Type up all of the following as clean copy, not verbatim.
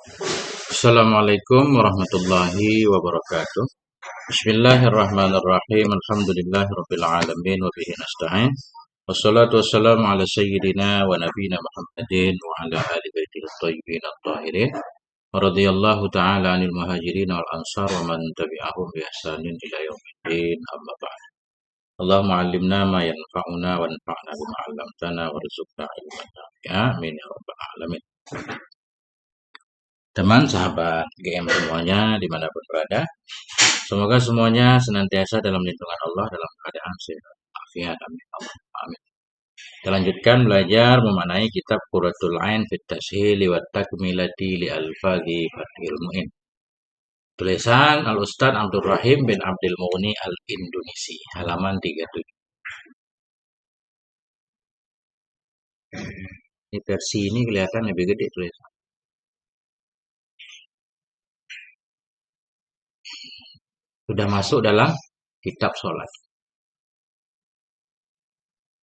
Assalamualaikum warahmatullahi wabarakatuh. Bismillahirrahmanirrahim. Alhamdulillahirabbil alamin wa bihi nasta'in. Wassalatu wassalamu ala sayyidina wa nabiyina Muhammadin wa ala ali baitihi thayyibin at-tahirin. Radhiyallahu ta'ala 'anil muhajirin wal ansar wa man tabi'ahum bi ihsanin ila yaumiddin. Amma ba'd. Allahumma 'allimna ma yanfa'una wanfa'na bima 'allamtana warzuqna ilman nafi'a. Amin ya rabbal alamin. Teman, sahabat GM semuanya dimanapun berada, semoga semuanya senantiasa dalam lindungan Allah dalam keadaan sehat, afiat, amin, amin. Kita lanjutkan belajar memaknai kitab Qurratul Ain fit Tashhili wa Takmilati li Al-Fadhi Fathil Mu'in. Tulisan Al-Ustadz Abdul Rahim bin Abdul Mughni Al-Indonesi, halaman 37. Ini versi ini kelihatan lebih gede tulisan. Sudah masuk dalam kitab sholat.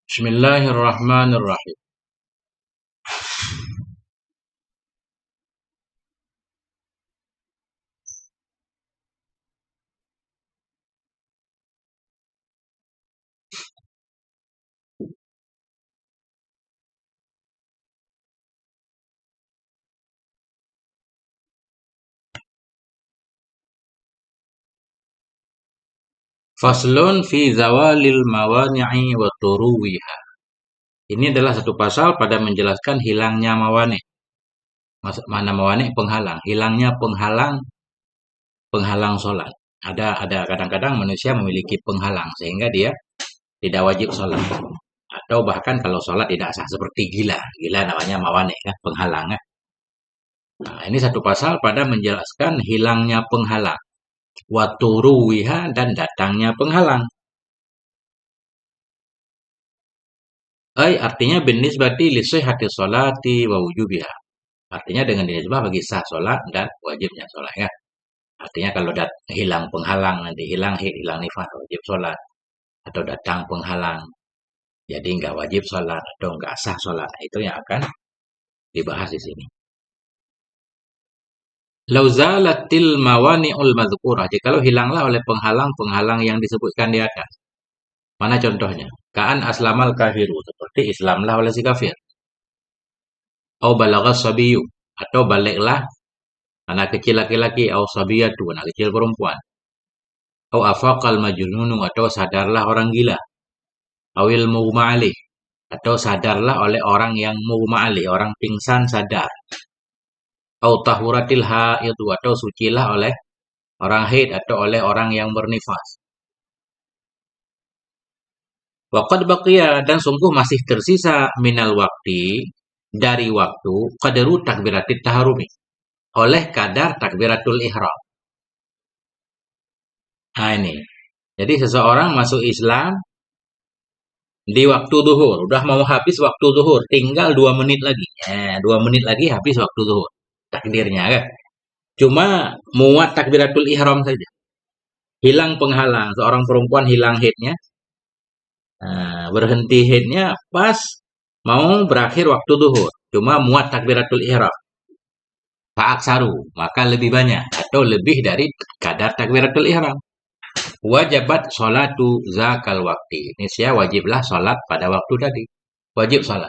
Bismillahirrahmanirrahim. Faslun fi zawalil mawani'i wa turuwiha. Ini adalah satu pasal pada menjelaskan hilangnya mawani'. Mana mawani'? Penghalang. Hilangnya penghalang sholat. Ada kadang-kadang manusia memiliki penghalang sehingga dia tidak wajib sholat. Atau bahkan kalau sholat tidak sah seperti gila. Gila namanya mawani' kan, penghalang kan. Nah, ini satu pasal pada menjelaskan hilangnya penghalang. Wa turuwiha dan datangnya penghalang. Artinya binisbati li sihhati sholati wa wujubiha. Artinya dengan dinisbah bagi sah sholat dan wajibnya sholat ya. Artinya kalau hilang penghalang nanti hilang nifas wajib sholat atau datang penghalang jadi nggak wajib sholat atau nggak sah sholat. Itu yang akan dibahas di sini. Lauzalatil mawani'ul madhkurah. Jikalau hilanglah oleh penghalang-penghalang yang disebutkan di atas. Mana contohnya? Ka'an aslamal kafiru. Seperti Islamlah oleh si kafir. Au balaghas sabiyu. Atau baliklah anak kecil laki-laki. Au sabiyatu. Anak kecil perempuan. Au afaqal majnunu. Atau sadarlah orang gila. Awil mughma'alih. Atau sadarlah oleh orang yang mughma'alih. Orang pingsan sadar. Au tahuratil haid. Atau sucilah oleh orang haid. Atau oleh orang yang bernifas. Waqad baqiya dan sungguh masih tersisa minal waktu dari waktu qadaru takbiratit taharumi oleh kadar takbiratul ihram. Nah ini. Jadi seseorang masuk Islam di waktu zuhur, udah mau habis waktu zuhur, tinggal 2 menit lagi. 2 menit lagi habis waktu zuhur. Takdirnya kan. Cuma muat takbiratul ihram saja. Hilang penghalang, seorang perempuan hilang haidnya. Berhenti haidnya pas mau berakhir waktu zuhur. Cuma muat takbiratul ihram. Fa'aksaru, maka lebih banyak atau lebih dari kadar takbiratul ihram. Wajibat sholatu zakal waktu. Niscaya wajiblah sholat pada waktu tadi. Wajib sholat.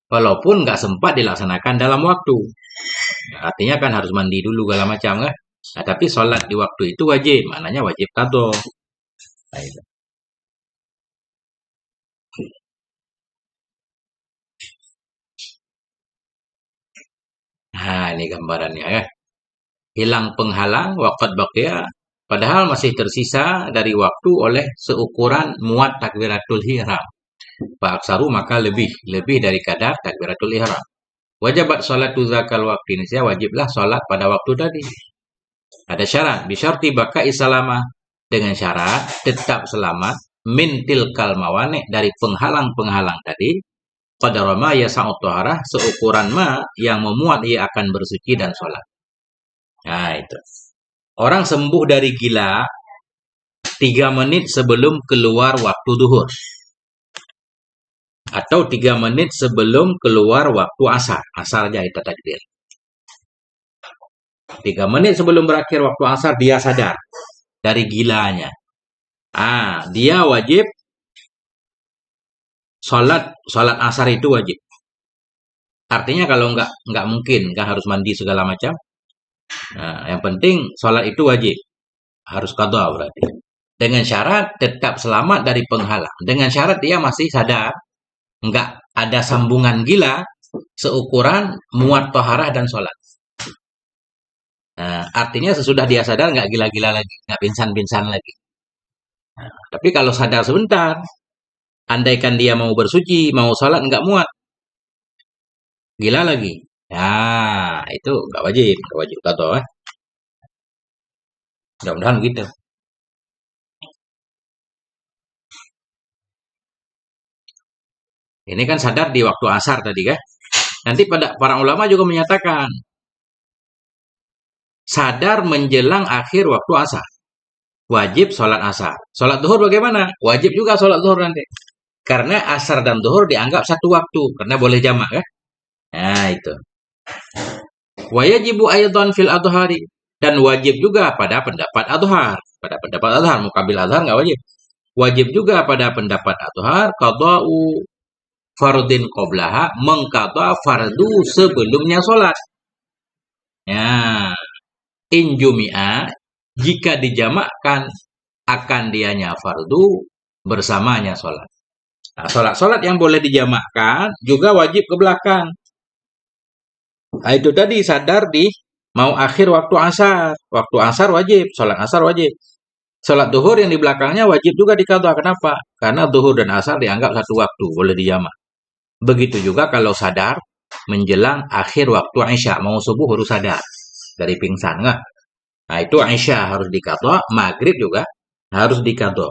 Walaupun nggak sempat dilaksanakan dalam waktu. Artinya kan harus mandi dulu segala macam kan. Nah, tapi sholat di waktu itu wajib. Maknanya wajib qadha. Nah, itu. Nah, ini gambarannya ya. Hilang penghalang, waqad baqiya. Padahal masih tersisa dari waktu oleh seukuran muat takbiratul ihram. Fa'aksaru maka lebih dari kadar takbiratul ihram. Wajibat sholatu zakal waktu. Ini saya wajiblah sholat pada waktu tadi. Ada syarat. Bisyarti baka isalama. Dengan syarat tetap selamat. Min tilkal mawani' dari penghalang-penghalang tadi. Qadara ma yasa'ut taharah. Seukuran ma yang memuat ia akan bersuci dan sholat. Nah itu. Orang sembuh dari gila 3 menit sebelum keluar waktu zuhur. Atau 3 menit sebelum keluar waktu asar. Asar aja itu takdir. 3 menit sebelum berakhir waktu asar dia sadar dari gilanya. Dia wajib sholat asar itu wajib. Artinya kalau nggak mungkin, nggak harus mandi segala macam. Nah, yang penting sholat itu wajib, harus qadha berarti. Dengan syarat tetap selamat dari penghalang. Dengan syarat dia masih sadar, nggak ada sambungan gila seukuran muat toharah dan sholat. Nah, artinya sesudah dia sadar nggak gila-gila lagi, nggak pingsan-pingsan lagi. Nah, tapi kalau sadar sebentar, andaikan dia mau bersuci, mau sholat nggak muat, gila lagi. Nah, itu nggak wajib qadha. Mudah-mudahan gitu. Ini kan sadar di waktu asar tadi kan. Nanti pada para ulama juga menyatakan sadar menjelang akhir waktu asar. Wajib sholat asar. Sholat duhur bagaimana? Wajib juga sholat duhur nanti. Karena asar dan duhur dianggap satu waktu. Karena boleh jamak kan. Nah itu. Wajibu ayatan fil adhari. Dan wajib juga pada pendapat adhar. Pada pendapat adhar. Mukabil adhar nggak wajib. Wajib juga pada pendapat adhar. Qadha'u fardin qoblaha. Mengqadha fardu sebelumnya sholat. Ya. Injumi'a. Jika dijamakkan akan dianya fardu bersamanya sholat. Nah, sholat yang boleh dijamakkan juga wajib ke belakang. Nah, itu tadi sadar di mau akhir waktu asar. Waktu asar wajib, sholat asar wajib. Sholat duhur yang di belakangnya wajib juga diqadha. Kenapa? Karena duhur dan asar dianggap satu waktu, boleh dijamak. Begitu juga kalau sadar menjelang akhir waktu isya, mau subuh harus sadar dari pingsan nggak? Nah, itu isya harus diqadha, maghrib juga harus diqadha.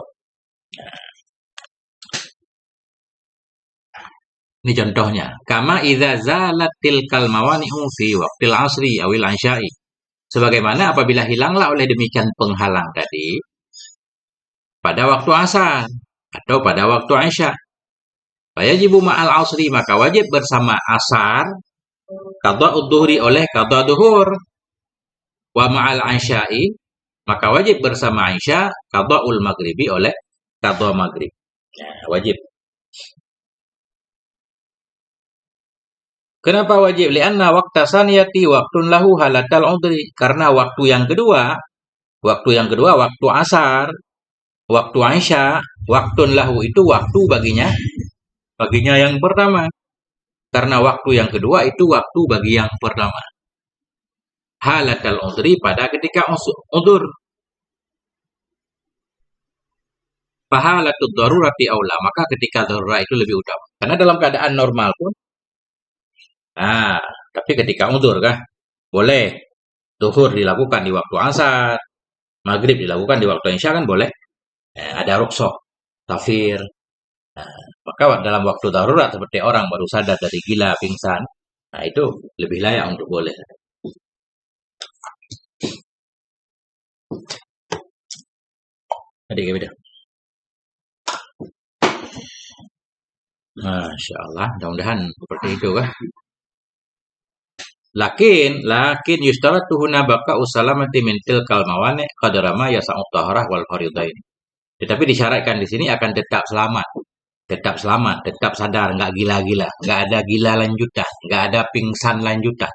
Ini contohnya. Kama idza zalat tilkal mawani'u fi waqtil asri awil isya'i. Sebagaimana apabila hilanglah oleh demikian penghalang tadi pada waktu asar atau pada waktu isya. Fayajibu ma'al asri, maka wajib bersama asar qadha udzuhri oleh qadha duhur. Wa ma'al isya'i, maka wajib bersama isya qadha'ul maghribi oleh qadha maghrib. Nah, wajib. Kenapa wajib? Lianna waqta saniyati waktun lahu halatal udri. Karena waktu yang kedua, waktu asar, waktu isya, waktun lahu itu waktu baginya yang pertama. Karena waktu yang kedua itu waktu bagi yang pertama. Halatal udri pada ketika udur. Fahalatud darurati aula, maka ketika darurat itu lebih utama. Karena dalam keadaan normal pun, tapi ketika udur kah? Boleh. Duhur dilakukan di waktu asar, maghrib dilakukan di waktu isya kan boleh. Ada rukhsah, tafsir. Maka dalam waktu darurat seperti orang baru sadar dari gila, pingsan, nah itu lebih layak untuk boleh. Adik beda. Masya Allah, mudah-mudahan seperti itu kah? Lakin yustaratu huna baqa usalamati min tilkal mawani qadra ma yasa'u taharah wal faridain. Tetapi disyaratkan di sini akan tetap selamat, tetap sadar, nggak gila-gila, nggak ada gila lanjutan, nggak ada pingsan lanjutan.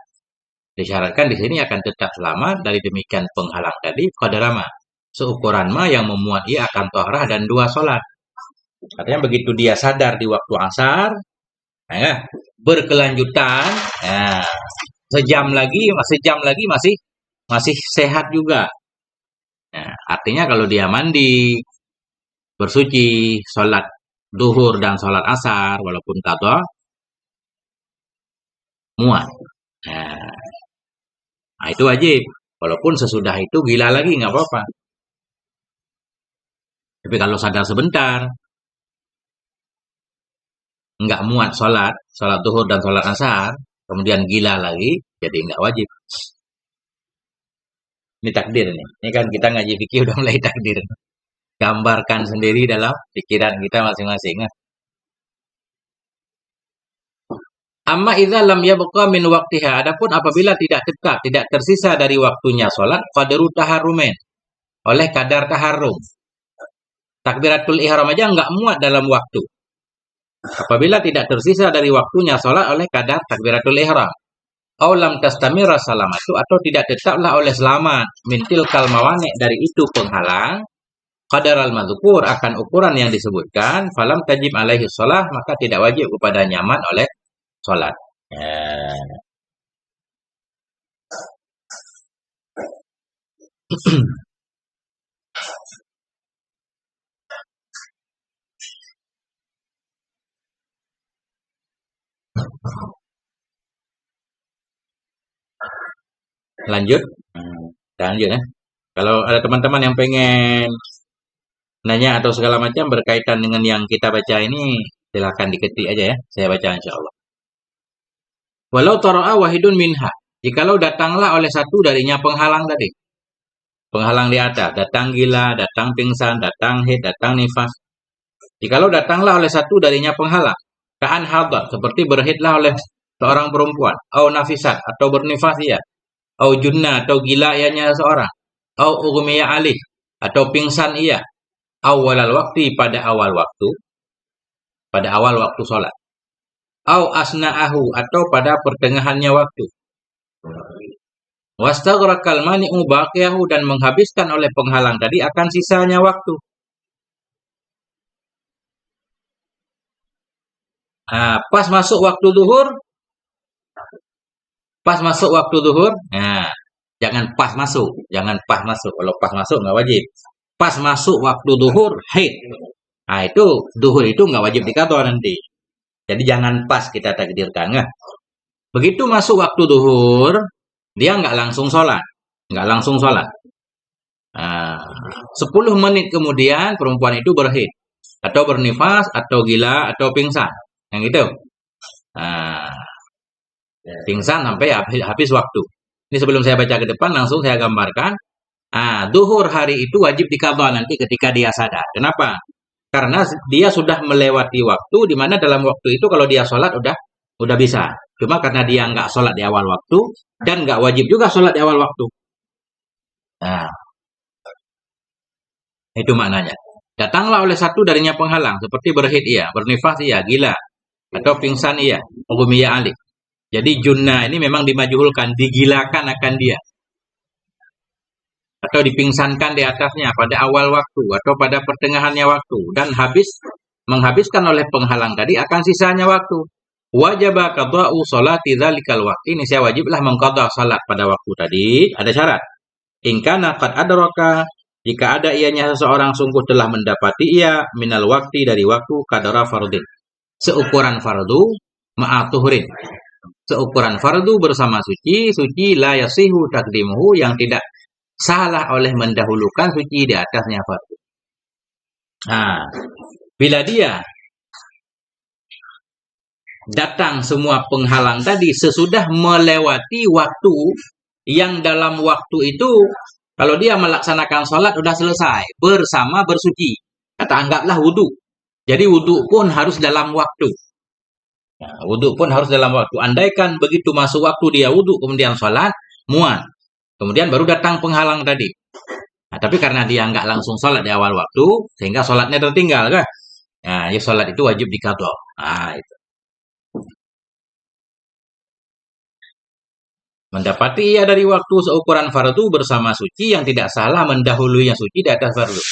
Disyaratkan di sini akan tetap selamat dari demikian penghalang tadi qadra ma, seukuran ma yang memuat ia akan taharah dan 2 sholat. Artinya begitu dia sadar di waktu asar, berkelanjutan, sejam lagi masih sehat juga. Nah, artinya kalau dia mandi, bersuci, sholat duhur dan sholat asar, walaupun qadha, muat. Nah, itu wajib. Walaupun sesudah itu gila lagi, nggak apa-apa. Tapi kalau sadar sebentar, nggak muat sholat duhur dan sholat asar, kemudian gila lagi, jadi nggak wajib. Ini takdir nih. Ini kan kita ngaji fikih udah mulai takdir. Gambarkan sendiri dalam pikiran kita masing-masing. Amma idza lam yabqa min waqtiha. Adapun apabila tidak tetap, tidak tersisa dari waktunya salat, qadru taharrumin, oleh kadar taharrum. Takbiratul ihram aja nggak muat dalam waktu. Apabila tidak tersisa dari waktunya salat oleh kadar takbiratul ihram. Aw lam tastamira salamatu, atau tidak tetaplah oleh selamat mintil kalmawani, dari itu penghalang, qadar al-madzukur, akan ukuran yang disebutkan, falam tajib alaihi shalah, maka tidak wajib kepada nyaman oleh salat. Ya. Lanjut. Lanjut ya. Kalau ada teman-teman yang pengen nanya atau segala macam berkaitan dengan yang kita baca ini, silahkan diketik aja ya. Saya baca insya Allah. Walau tara'a wahidun minha. Jikalau datanglah oleh satu darinya penghalang tadi. Penghalang di atas. Datang gila, datang pingsan, datang haid, datang nifas. Jikalau datanglah oleh satu darinya penghalang. Ka'an hadat. Seperti berhidlah oleh seorang perempuan. Au nafisat. Atau bernifas ia. Au junna. Atau gila ianya seorang. Au ughmiya alih. Atau pingsan ia. Awalal waktu, pada awal waktu. Pada awal waktu sholat. Au asna'ahu, atau pada pertengahannya waktu. Wastaghraqal mani'u baqiyahu, dan menghabiskan oleh penghalang tadi akan sisanya waktu. Nah, pas masuk waktu zuhur. Pas masuk waktu zuhur. Nah, jangan pas masuk. Jangan pas masuk. Kalau pas masuk nggak wajib. Pas masuk waktu zuhur, haid. Nah, itu zuhur itu nggak wajib dikata nanti. Jadi jangan pas kita takdirkan. Nah, begitu masuk waktu zuhur, dia nggak langsung sholat. Nggak langsung sholat. Nah, 10 menit kemudian perempuan itu berhaid. Atau bernifas, atau gila, atau pingsan. Yang gitu. Nah, pingsan sampai habis waktu. Ini sebelum saya baca ke depan, langsung saya gambarkan. Zuhur hari itu wajib dikabah nanti ketika dia sadar. Kenapa? Karena dia sudah melewati waktu, di mana dalam waktu itu kalau dia sholat udah bisa. Cuma karena dia nggak sholat di awal waktu, dan nggak wajib juga sholat di awal waktu. Nah, itu maknanya. Datanglah oleh satu darinya penghalang, seperti berhaid ia, bernifas ia, gila, atau pingsan ia, ughmiya alih. Jadi junna ini memang dimajuhulkan, digilakan akan dia. Atau dipingsankan di atasnya pada awal waktu atau pada pertengahannya waktu, dan menghabiskan oleh penghalang tadi akan sisanya waktu. Wajib qada'u sholati dzalikal waqti, ini saya wajiblah mengqadha salat pada waktu tadi. Ada syarat. In kana qad adraka, jika ada ianya seseorang sungguh telah mendapati ia minal waqti, dari waktu, kadara fardin, seukuran fardu, ma'atuhrin, seukuran fardu bersama suci la yasihu takdimuhu, yang tidak salah oleh mendahulukan suci di atasnya fardu. Nah, bila dia datang semua penghalang tadi sesudah melewati waktu, yang dalam waktu itu kalau dia melaksanakan sholat udah selesai bersama bersuci. Kata anggaplah wudhu. Jadi wudhu pun harus dalam waktu. Nah, wudhu pun harus dalam waktu. Andaikan begitu masuk waktu dia wudhu kemudian sholat, muat. Kemudian baru datang penghalang tadi. Nah, tapi karena dia nggak langsung sholat di awal waktu, sehingga sholatnya tertinggal kan? Nah, ya sholat itu wajib diqadha. Nah, itu. Mendapati ia dari waktu seukuran fardu bersama suci, yang tidak salah mendahului yang suci di atas fardu.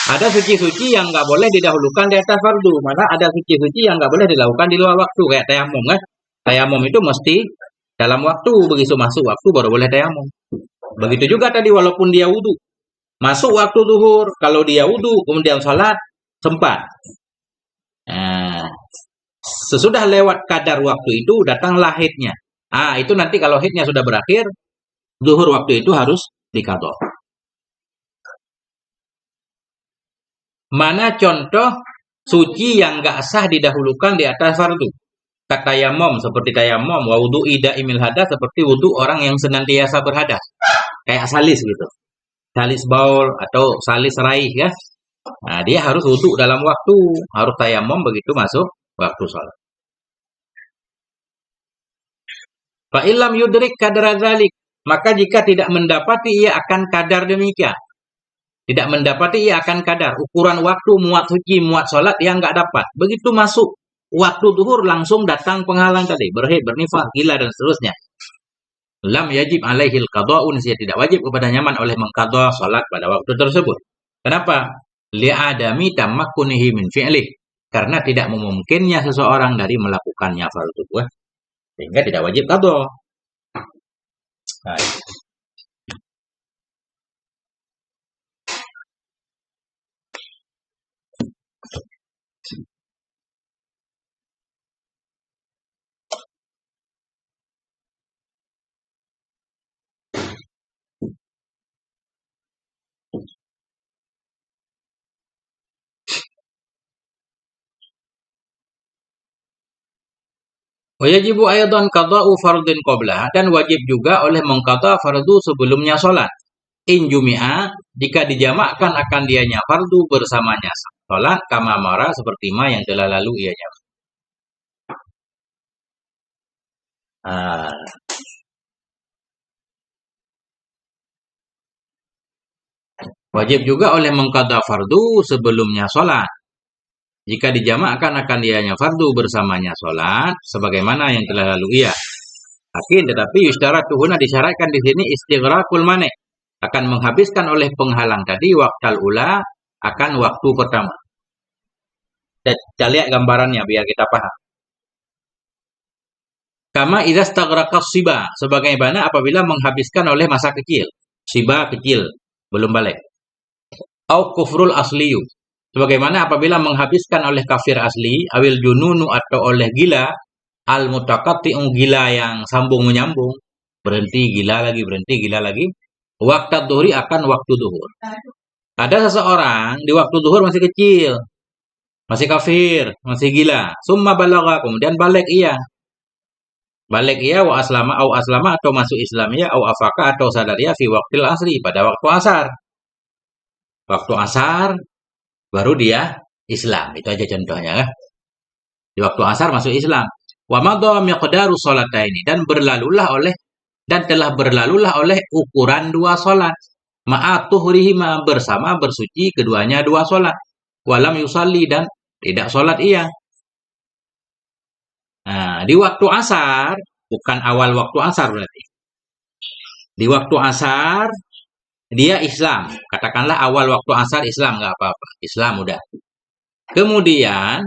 Ada suci-suci yang nggak boleh didahulukan di atas fardu. Mana ada suci-suci yang nggak boleh dilakukan di luar waktu. Kayak tayamum kan? Tayamum itu mesti dalam waktu. Begitu masuk waktu baru boleh tayamum. Begitu juga tadi walaupun dia wudhu. Masuk waktu zuhur. Kalau dia wudhu kemudian sholat, sempat. Nah, sesudah lewat kadar waktu itu datanglah haidnya. Itu nanti kalau haidnya sudah berakhir, zuhur waktu itu harus diqadha. Mana contoh suci yang nggak sah didahulukan di atas fardu? Kata tayamum, seperti tayamum, wa wudu'i daimil hadas, seperti wudu orang yang senantiasa berhadas. Kayak salis gitu. Salis baul atau salis raih ya. Nah, dia harus wudu dalam waktu, harus tayamum begitu masuk waktu sholat. Fa illam yudrik kadra dzalik, maka jika tidak mendapati ia akan kadar demikian. Tidak mendapati ia akan kadar ukuran waktu muat suci, muat sholat yang nggak dapat. Begitu masuk waktu zuhur langsung datang penghalang tadi, berhaid, bernifas, gila dan seterusnya. Lam yajib alaihil qada'un, dia tidak wajib kepadanya oleh mengqadha salat pada waktu tersebut. Kenapa? Li'adami tamakkunihi min fi'lih. Karena tidak memungkinnya seseorang dari melakukannya fardu, sehingga tidak wajib qadha. Nah, wajibu aydan qada'u fardhin qablah, dan wajib juga oleh mengqadha fardu sebelumnya sholat. In jumi'a, jika dijamakkan akan dianya fardu bersamanya sholat, kama mara, seperti ma yang telah lalu ianya. Wajib juga oleh mengqadha fardu sebelumnya sholat. Jika dijamakkan akan dianya fardu bersamanya sholat, sebagaimana yang telah lalu ia. Akin, tetapi yustaratuhuna, disyaratkan di sini istighraqul mani', akan menghabiskan oleh penghalang tadi waktal ula, akan waktu pertama. Kita lihat gambarannya biar kita paham. Kama idza staghraqa siba, sebagaimana apabila menghabiskan oleh masa kecil. Siba kecil, belum balik. Au kufrul asliyu, sebagaimana apabila menghabiskan oleh kafir asli, awil jununu, atau oleh gila, al mutaqatti'u, gila yang sambung menyambung, berhenti gila lagi, berhenti gila lagi. Waktu dhuhri, akan waktu duhur. Ada seseorang di waktu duhur masih kecil, masih kafir, masih gila. Summa balagha, kemudian balik ia. Balik ia wa aslama, au aslama, atau masuk Islam ia, au afaka, atau sadar ia, fi waqtil asri, pada waktu asar. Waktu asar baru dia Islam. Itu aja contohnya, kan? Di waktu asar masuk Islam. Wa madha miqdaru sholataini, dan telah berlalulah oleh ukuran dua salat. Ma'atuhrihima, bersama bersuci keduanya dua salat. Walam yusalli, dan tidak salat ia. Nah, di waktu asar, bukan awal waktu asar berarti. Di waktu asar dia Islam. Katakanlah awal waktu asar Islam, nggak apa-apa. Islam udah. Kemudian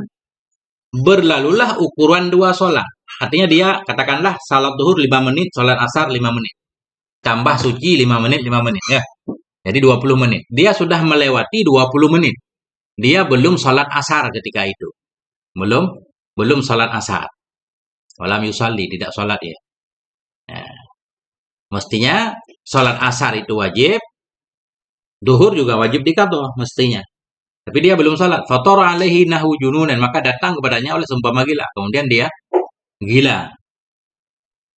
berlalulah ukuran dua sholat. Artinya dia katakanlah salat duhur 5 menit, sholat asar 5 menit. Tambah suci 5 menit, 5 menit. Ya. Jadi 20 menit. Dia sudah melewati 20 menit. Dia belum sholat asar ketika itu. Belum sholat asar. Walam yusalli, tidak sholat ya. Nah, mestinya sholat asar itu wajib. Duhur juga wajib diqadha mestinya. Tapi dia belum salat. Fatara alaihi nahu jununan, maka datang kepadanya oleh seumpama gila. Kemudian dia gila.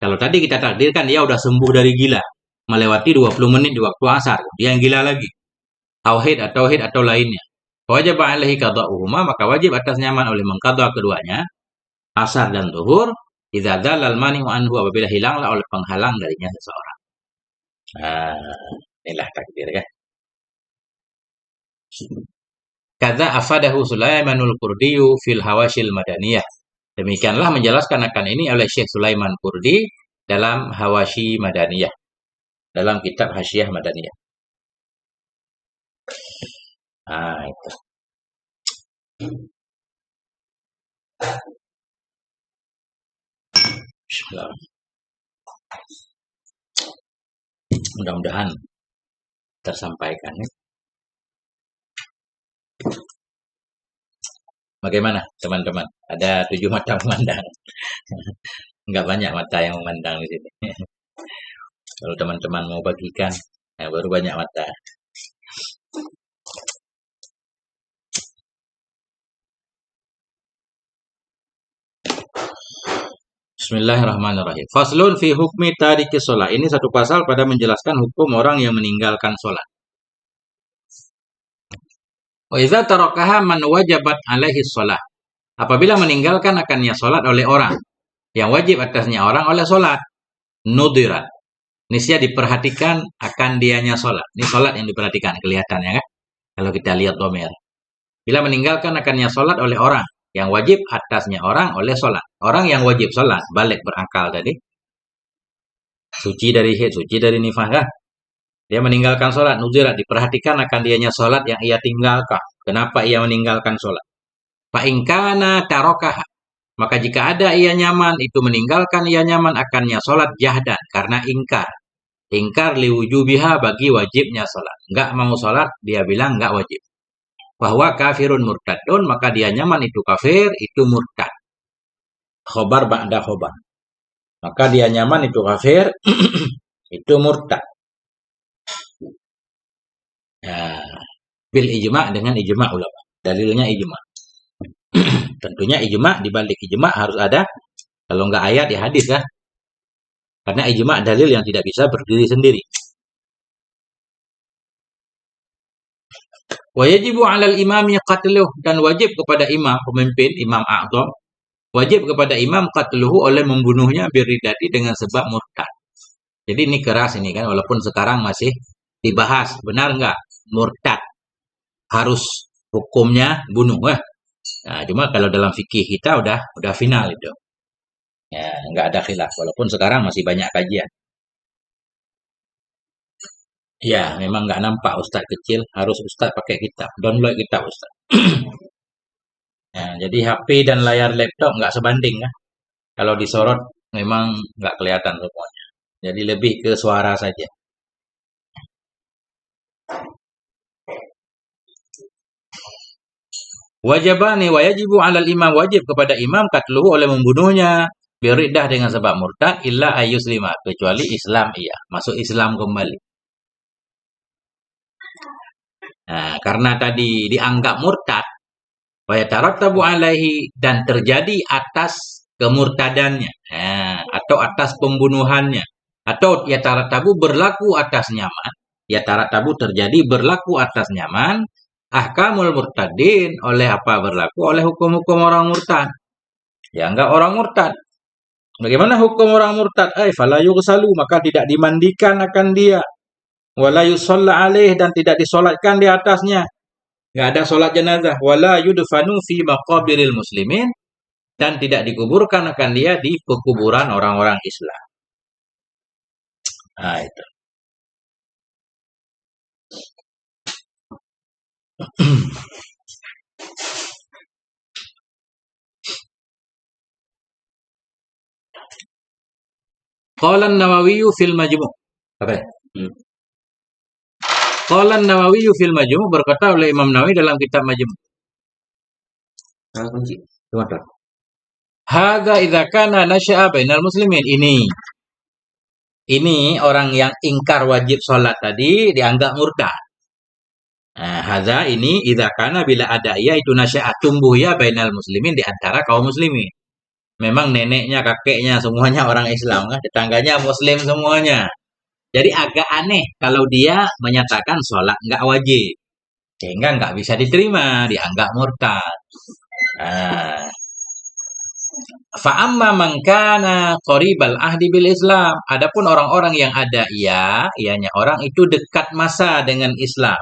Kalau tadi kita takdirkan dia udah sembuh dari gila, melewati 20 menit di waktu asar, dia yang gila lagi. Tauhid atau lainnya. Wajib alaihi qada'uhuma, maka wajib atasnya oleh mengqadha keduanya, asar dan zuhur, idza dzalal mani'u anhu, apabila hilanglah oleh penghalang darinya seseorang. Inilah takdir ya. Kadza afadahu Sulaimanul Qurdiyu fil Hawashil Madaniyah. Demikianlah menjelaskan akan ini oleh Syekh Sulaiman Qurdi dalam Hawashi Madaniyah, dalam kitab Hasyiah Madaniyah. Itu. Bismillah. Mudah-mudahan tersampaikan. Bagaimana teman-teman? Ada 7 mata memandang. Enggak banyak mata yang memandang di sini. Kalau teman-teman mau bagikan, baru banyak mata. Bismillahirrahmanirrahim. Faslun fi hukmi tariki sholat. Ini satu pasal pada menjelaskan hukum orang yang meninggalkan sholat. Wa idza tarakaha man wajabat alaihi sholat. Apabila meninggalkan akannya sholat oleh orang yang wajib atasnya orang oleh sholat. nudirat. Niscaya diperhatikan akan dianya sholat. Ini sholat yang diperhatikan, kelihatannya kan? Kalau kita lihat domir. Bila meninggalkan akannya sholat oleh orang. Yang wajib atasnya orang oleh sholat. Orang yang wajib sholat, balik berakal tadi. Suci dari haid, suci dari nifas kan? Dia meninggalkan sholat, nudirat. Diperhatikan akan dianya sholat yang ia tinggalkan. Kenapa ia meninggalkan sholat? Fa'ingkana tarokaha. Maka jika ada ia nyaman, itu meninggalkan ia nyaman akannya sholat jahdan. Karena ingkar. Ingkar liwujubiha bagi wajibnya sholat. Nggak mau sholat, dia bilang nggak wajib. Bahwa kafirun murtadun, maka dia nyaman itu kafir, itu murtad. Khobar ba'da khobar. Maka dia nyaman itu kafir, itu murtad. Nah, bil ijma' dengan ijma' ulama. Dalilnya ijma'. Tentunya ijma' dibalik ijma' harus ada. Kalau nggak ayat ya hadis kan. Karena ijma' dalil yang tidak bisa berdiri sendiri. Wa yajibu 'alal imami qatluh, dan wajib kepada imam, pemimpin, imam a'dham, wajib kepada imam qatluhu oleh membunuhnya biridati dengan sebab murtad. Jadi ini keras ini kan, walaupun sekarang masih dibahas, benar nggak murtad harus hukumnya bunuh. Nah, cuma kalau dalam fikih kita udah final itu. Ya, nggak ada khilaf, walaupun sekarang masih banyak kajian. Ya, memang nggak nampak ustadz kecil, harus ustadz pakai kitab, download kitab ustadz. Nah, jadi HP dan layar laptop nggak sebanding kan. Kalau disorot memang nggak kelihatan semuanya. Jadi lebih ke suara saja. Wajibani wajibu 'alal imam, wajib kepada imam qatluhu oleh membunuhnya biriddah dengan sebab murtad illa ayyuslima, kecuali Islam ia, masuk Islam kembali. Nah, karena tadi dianggap murtad, wa yatarattabu alaihi, dan terjadi atas kemurtadannya, atau atas pembunuhannya, atau yatarattabu berlaku atas nyaman, yatarattabu terjadi berlaku atas nyaman, ahkamul murtadin, oleh apa berlaku? Oleh hukum-hukum orang murtad. Ya enggak orang murtad. Bagaimana hukum orang murtad? Fala yughsalu, maka tidak dimandikan akan dia. Wala yusalla alaih, dan tidak disolatkan di atasnya. Enggak ada solat jenazah. Wala yudfanu fi maqabiril muslimin, dan tidak dikuburkan akan dia di pekuburan orang-orang Islam. Nah, itu. Qala an-Nawawi fil Majmu'. Apa? Qala an-Nawawi fil Majmu', berkata oleh Imam Nawawi dalam kitab Majmu'. Kunci. Hadza idza kana nasya'a bainal muslimin. Ini orang yang ingkar wajib sholat tadi dianggap murtad. Nah, hadza ini idza kana, bila ada ia itu nasya'a, tumbuh ya bainal muslimin, di antara kaum muslimin. Memang neneknya, kakeknya semuanya orang Islam kan, tetangganya muslim semuanya. Jadi agak aneh kalau dia menyatakan sholat nggak wajib, sehingga nggak bisa diterima, dianggap murtad. Fa'amma man kana qaribal ahdi bil Islam. Adapun orang-orang yang ada ianya orang itu dekat masa dengan Islam,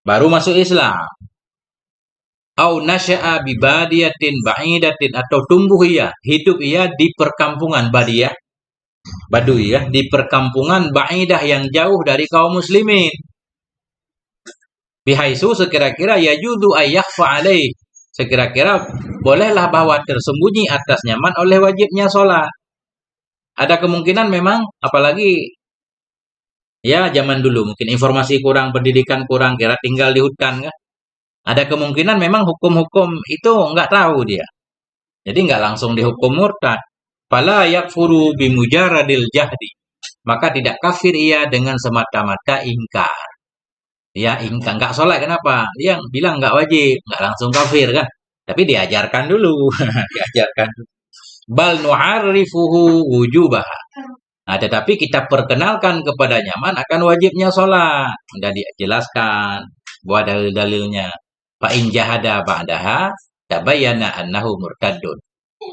baru masuk Islam. Au nasya'a bi badiyatin ba'idatin, atau tumbuh hidup di perkampungan badiyah, badui di perkampungan ba'idah yang jauh dari kaum muslimin. Bihaisu, sekira-kira yajudu ayyakhfa alaih, sekira-kira bolehlah bahwa tersembunyi atas nyaman oleh wajibnya sholat. Ada kemungkinan memang, apalagi ya zaman dulu mungkin informasi kurang, pendidikan kurang, kira tinggal di hutan kan. Ada kemungkinan memang hukum-hukum itu nggak tahu dia. Jadi nggak langsung dihukum murtad. Fala yakfuru bimujaradil jahdi, maka tidak kafir ia dengan semata-mata ingkar. Dia ingkar, nggak sholat, kenapa? Dia bilang nggak wajib, nggak langsung kafir kan. Tapi diajarkan dulu. Diajarkan. Bal nu'arrifuhu wujubah. Nah, tetapi kita perkenalkan kepada nyaman akan wajibnya sholat. Sudah dijelaskan buat dalil-dalilnya. Fa'in jahada ba'daha tabayyana annahu murtadun.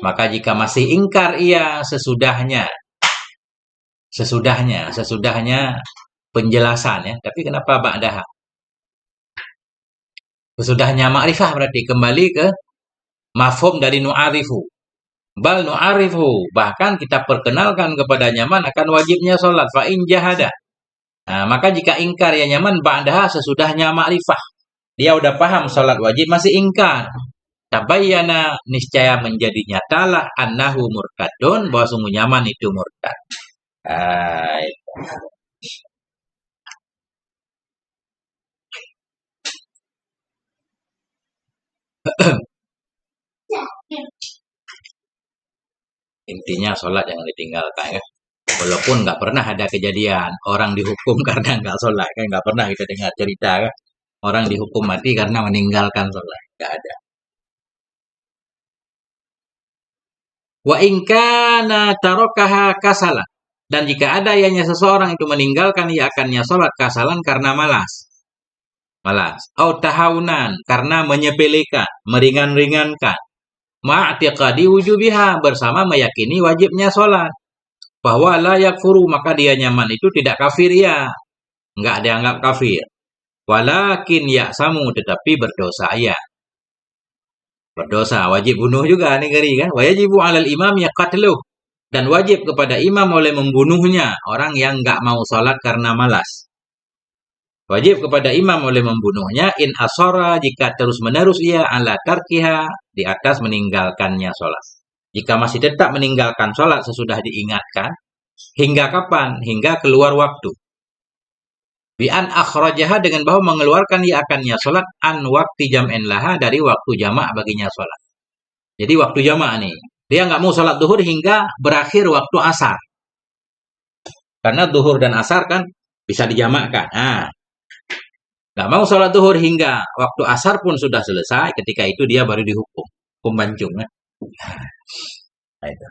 Maka jika masih ingkar ia sesudahnya Sesudahnya penjelasan ya. Tapi kenapa ba'daha? Sesudahnya ma'rifah berarti kembali ke mafhum dari nu'arifu. Bal nu'arifu, bahkan kita perkenalkan kepada nyaman akan wajibnya sholat. Fa'in jahada. Nah, maka jika ingkar ya nyaman ba'daha sesudahnya ma'rifah. Dia udah paham sholat wajib masih ingkar. Tabayyana niscaya menjadi nyatalah annahu murtadun bahwa sungguh nyaman itu murtad. Ah, intinya sholat jangan ditinggalkan ya. Walaupun nggak pernah ada kejadian orang dihukum karena nggak sholat kan, nggak pernah kita dengar cerita kan. Orang dihukum mati karena meninggalkan sholat, nggak ada. Wa ingkana tarokaha kasala. Dan jika ada ianya seseorang itu meninggalkan ia akannya sholat kasalan karena malas. Malas. Atau tahawunan karena menyepelekan, meringan-ringankan. Ma'atiqadi wujubiha bersama meyakini wajibnya sholat. Bahwa layak furu maka dia nyaman itu tidak kafir ya. Nggak dianggap kafir. Walakin ya samu tetapi berdosa ya. Berdosa, wajib bunuh juga nih ngeri kan. Wajibu alal imam ya qatluh. Dan wajib kepada imam oleh membunuhnya orang yang nggak mau sholat karena malas. Wajib kepada imam oleh membunuhnya in asora jika terus-menerus ia ala tarkiha di atas meninggalkannya sholat. Jika masih tetap meninggalkan sholat sesudah diingatkan, hingga kapan? Hingga keluar waktu. Bi an akhrajaha dengan bahwa mengeluarkan ia akannya sholat an waktu jam'in laha dari waktu jamak baginya sholat. Jadi waktu jamak nih. Dia nggak mau sholat duhur hingga berakhir waktu asar. Karena duhur dan asar kan bisa dijamakkan. Nah, nggak mau sholat duhur hingga waktu asar pun sudah selesai. Ketika itu dia baru dihukum. Hukum bancung. Nah, itu.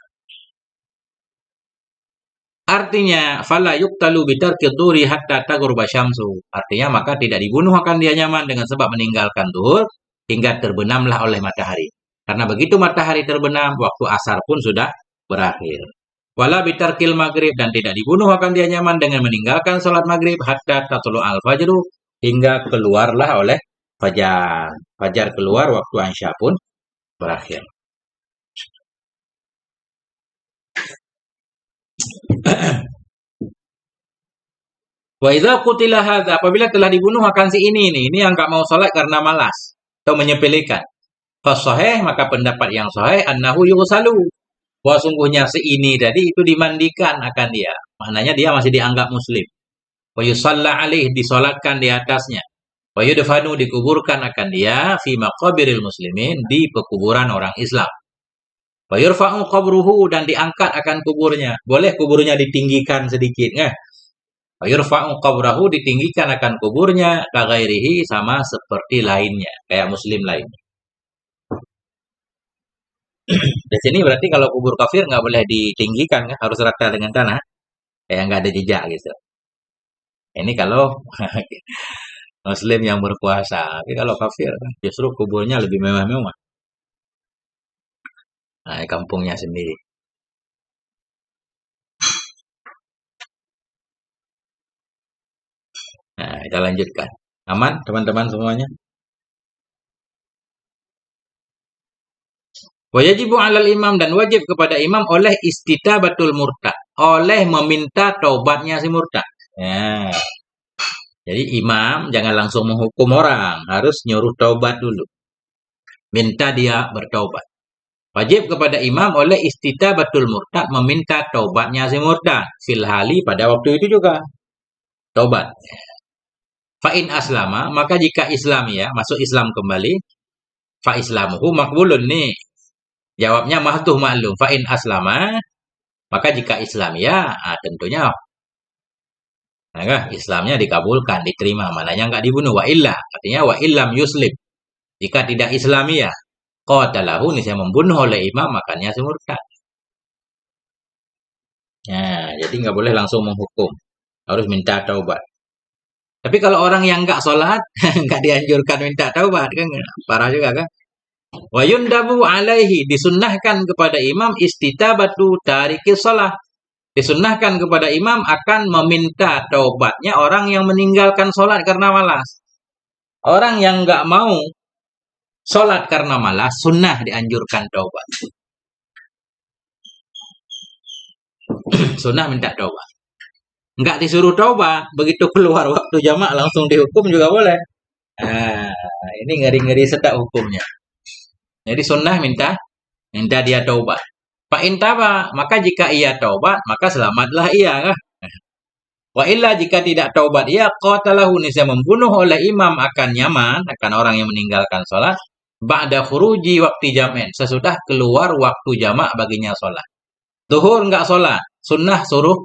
Artinya, fala yuqtalu bitarki dhuhri hatta taghruba syamsu. Artinya maka tidak dibunuh akan dia nyaman dengan sebab meninggalkan duhur hingga terbenamlah oleh matahari. Karena begitu matahari terbenam, waktu asar pun sudah berakhir. Wala bitarkil maghrib dan tidak dibunuh akan dia nyaman dengan meninggalkan salat maghrib hatta tatlu al-fajru hingga keluarlah oleh fajar. Fajar keluar waktu Isya pun berakhir. Wa idza qutila hadza apabila telah dibunuh akan si ini nih, ini yang enggak mau salat karena malas atau menyepelekan. Fa sahih maka pendapat yang sahih annahu yusalu. Bahwa sungguhnya si ini tadi itu dimandikan akan dia. Maknanya dia masih dianggap muslim. Wa yusalla alaih disolatkan di atasnya. Wa yudfanu dikuburkan akan dia fi maqabiril muslimin di pekuburan orang Islam. Wa yurfa'u qabruhu dan diangkat akan kuburnya. Boleh kuburnya ditinggikan sedikit kan? Wa yurfa'u qabrahu ditinggikan akan kuburnya kaghairihi sama seperti lainnya, kayak muslim lainnya. Di sini berarti kalau kubur kafir nggak boleh ditinggikan kan, harus rata dengan tanah, kayak nggak ada jejak gitu. Ini kalau muslim yang berpuasa, tapi kalau kafir justru kuburnya lebih mewah-mewah. Nah, kampungnya sendiri. Nah, kita lanjutkan. Aman teman-teman semuanya? Wajibu alal imam dan wajib kepada imam oleh istitabatul murtad, oleh meminta taubatnya si murtad. Ya. Jadi imam jangan langsung menghukum orang, harus nyuruh taubat dulu. Minta dia bertaubat. Wajib kepada imam oleh istitabatul murtad meminta taubatnya si murtad. Fil hali pada waktu itu juga. Taubat. Fa'in aslama, maka jika Islam ya, masuk Islam kembali, fa islamuhu makbulun nih. Jawabnya mahtuh maklum. Fa'in aslama, maka jika Islam ya, tentunya Islamnya dikabulkan, diterima. Mananya nggak dibunuh. Wa illa, artinya wa illam yuslim. Jika tidak Islamiyah, qatalahu niscaya membunuh oleh imam, makanya murtad. Nah, jadi nggak boleh langsung menghukum. Harus minta taubat. Tapi kalau orang yang nggak sholat, nggak dianjurkan minta taubat kan, parah juga kan. Wa yundabu alaihi disunnahkan kepada imam istitabatu tariki shalah. Disunnahkan kepada imam akan meminta taubatnya orang yang meninggalkan sholat karena malas. Orang yang nggak mau sholat karena malas, sunnah dianjurkan taubat. Sunnah minta taubat. Nggak disuruh taubat, begitu keluar waktu jamak langsung dihukum juga boleh. Nah, ini ngeri-ngeri sedap hukumnya. Jadi sunnah minta dia taubat. Pak intaba, maka jika ia taubat, maka selamatlah ia. Kah? Wa illa jika tidak taubat ia qatalahu, niscaya membunuh oleh imam akan nyaman, akan orang yang meninggalkan sholat. Ba'da khuruji waktu jam'in, sesudah keluar waktu jamak baginya sholat. Zuhur enggak sholat, sunnah suruh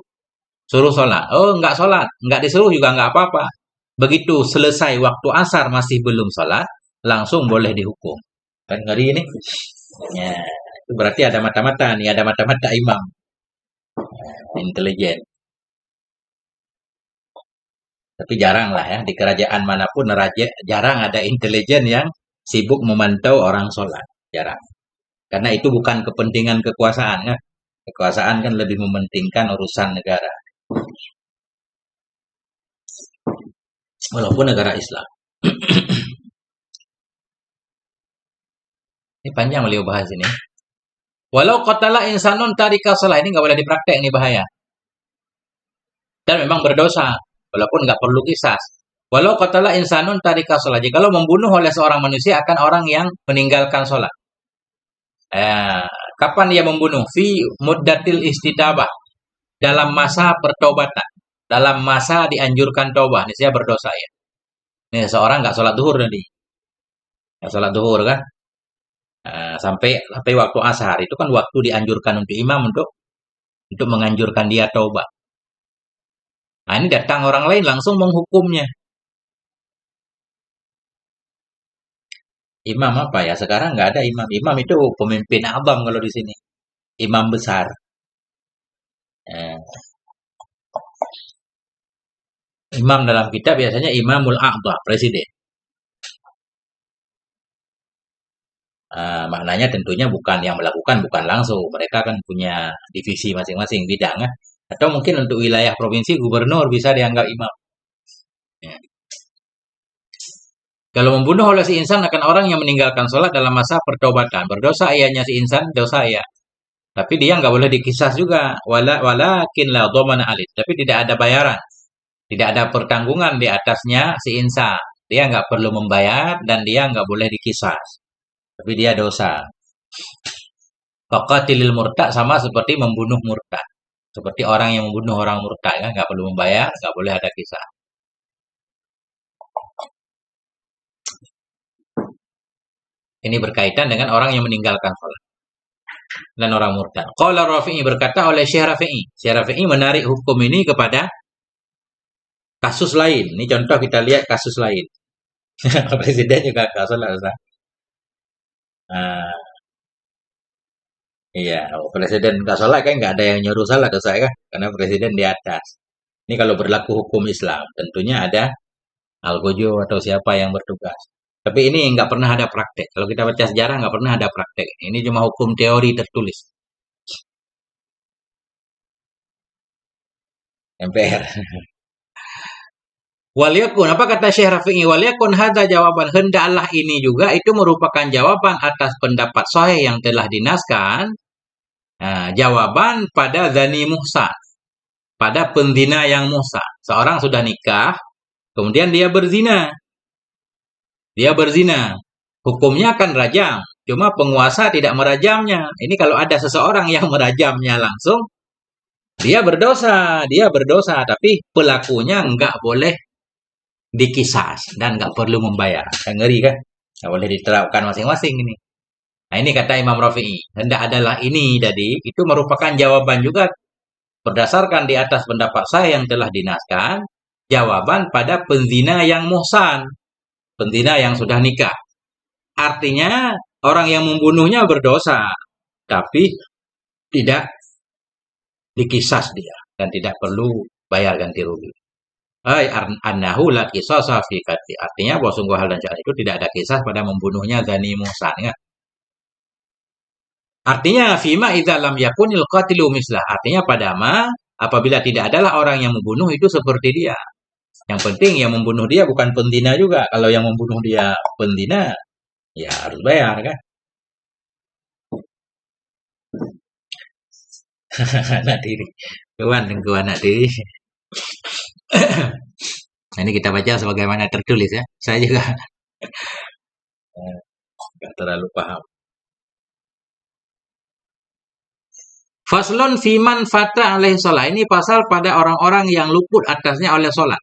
sholat. Oh enggak sholat, enggak disuruh juga enggak apa-apa. Begitu selesai waktu asar masih belum sholat, langsung boleh dihukum. Kan ngeri ini. Ya, itu berarti ada mata-mata nih, ada mata-mata imam. Intelijen. Tapi jarang lah ya, di kerajaan manapun jarang ada intelijen yang sibuk memantau orang sholat. Jarang. Karena itu bukan kepentingan kekuasaan. Ya. Kekuasaan kan lebih mementingkan urusan negara. Walaupun negara Islam. Ini panjang beliau bahas ini. Walau qatala insanun tarika shalah, ini nggak boleh dipraktek, ini bahaya. Dan memang berdosa, walaupun nggak perlu kisas. Walau qatala insanun tarika shalah, jikalau membunuh oleh seorang manusia akan orang yang meninggalkan sholat. Kapan dia membunuh? Fi muddatil istitabah, dalam masa pertobatan, dalam masa dianjurkan taubat. Ini saya berdosa ya. Ini seorang nggak sholat duhur tadi, nggak sholat duhur kan? Sampai waktu ashar itu kan waktu dianjurkan untuk imam untuk menganjurkan dia taubat. Nah, ini datang orang lain langsung menghukumnya. Imam apa ya? Sekarang nggak ada imam. Imam itu pemimpin abam kalau di sini. Imam besar. Imam dalam kitab biasanya imamul a'dha, presiden. Maknanya tentunya bukan yang melakukan, bukan langsung. Mereka kan punya divisi masing-masing bidang. Kan? Atau mungkin untuk wilayah provinsi, gubernur bisa dianggap imam. Ya. Kalau membunuh oleh si insan akan orang yang meninggalkan sholat dalam masa pertobatan. Berdosa ianya si insan, dosa ya. Tapi dia nggak boleh dikisas juga. Walakin la dhamana alih. Tapi tidak ada bayaran. Tidak ada pertanggungan di atasnya si insan. Dia nggak perlu membayar dan dia nggak boleh dikisas. Tapi dia dosa. Faqatilil murtad, sama seperti membunuh murtad. Seperti orang yang membunuh orang murtad. Kan? Nggak perlu membayar, nggak boleh ada kisah. Ini berkaitan dengan orang yang meninggalkan sholat dan orang murtad. Qala Rafi'i, berkata oleh Syekh Rafi'i. Syekh Rafi'i menarik hukum ini kepada kasus lain. Ini contoh kita lihat kasus lain. Presiden juga nggak sholat. Iya, presiden nggak sholat kan nggak ada yang nyuruh sholat dosa kan? Karena presiden di atas. Ini kalau berlaku hukum Islam, tentunya ada Al-Gojo atau siapa yang bertugas. Tapi ini nggak pernah ada praktek. Kalau kita baca sejarah nggak pernah ada praktek. Ini cuma hukum teori tertulis. MPR. Waliyakun, apa kata Syekh Rafi'i? Waliyakun hadza jawaban, hendaklah ini juga itu merupakan jawaban atas pendapat sahih yang telah dinaskan. Jawaban pada zani muhsan, pada penzina yang muhsan. Seorang sudah nikah, kemudian dia berzina. Hukumnya akan rajam. Cuma penguasa tidak merajamnya. Ini kalau ada seseorang yang merajamnya langsung, dia berdosa. Tapi pelakunya nggak boleh dikisas dan nggak perlu membayar. Kan ngeri kan? Nggak boleh diterapkan masing-masing ini. Nah ini kata Imam Rafi'i. Hendak adalah ini jadi itu merupakan jawaban juga berdasarkan di atas pendapat saya yang telah dinaskan. Jawaban pada penzina yang muhsan. Penzina yang sudah nikah. Artinya orang yang membunuhnya berdosa. Tapi tidak dikisas dia. Dan tidak perlu bayar ganti rugi. Annahu la qisasa fi qatli. Artinya bahwa sungguh hal dan cara itu tidak ada kisah pada membunuhnya zani muhsan. Ya? Artinya fima idza lam yakunil qatilu mislah. Artinya pada Apabila tidak adalah orang yang membunuh itu seperti dia. Yang penting yang membunuh dia bukan penzina juga. Kalau yang membunuh dia penzina, ya harus bayar kan. Anak tiri. Kawan dan anak tiri. Nah, ini kita baca sebagaimana tertulis ya. Saya juga nggak terlalu paham. Faslun fiman fata alaihi sholat. Ini pasal pada orang-orang yang luput atasnya oleh sholat.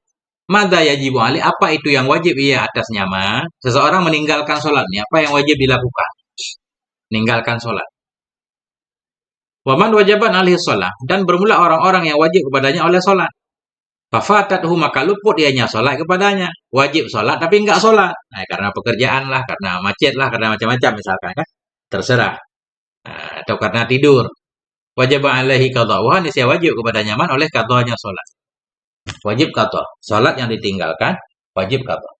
Mada yajibu alaihi. Apa itu yang wajib ia atasnya, ma? Seseorang meninggalkan sholatnya. Apa yang wajib dilakukan? Meninggalkan sholat. Waman wajaban alaihi sholat. Dan bermula orang-orang yang wajib kepadanya oleh sholat. Fafatatuhu maka luput ianya sholat kepadanya. Wajib sholat tapi enggak sholat. Nah, karena pekerjaan lah, karena macet lah, karena macam-macam misalkan kan. Terserah. Nah, atau karena tidur. Wajib alaihi qada'uha, nisya wajib kepadanya man oleh qada'nya sholat. Wajib qada'. Sholat yang ditinggalkan wajib qada'.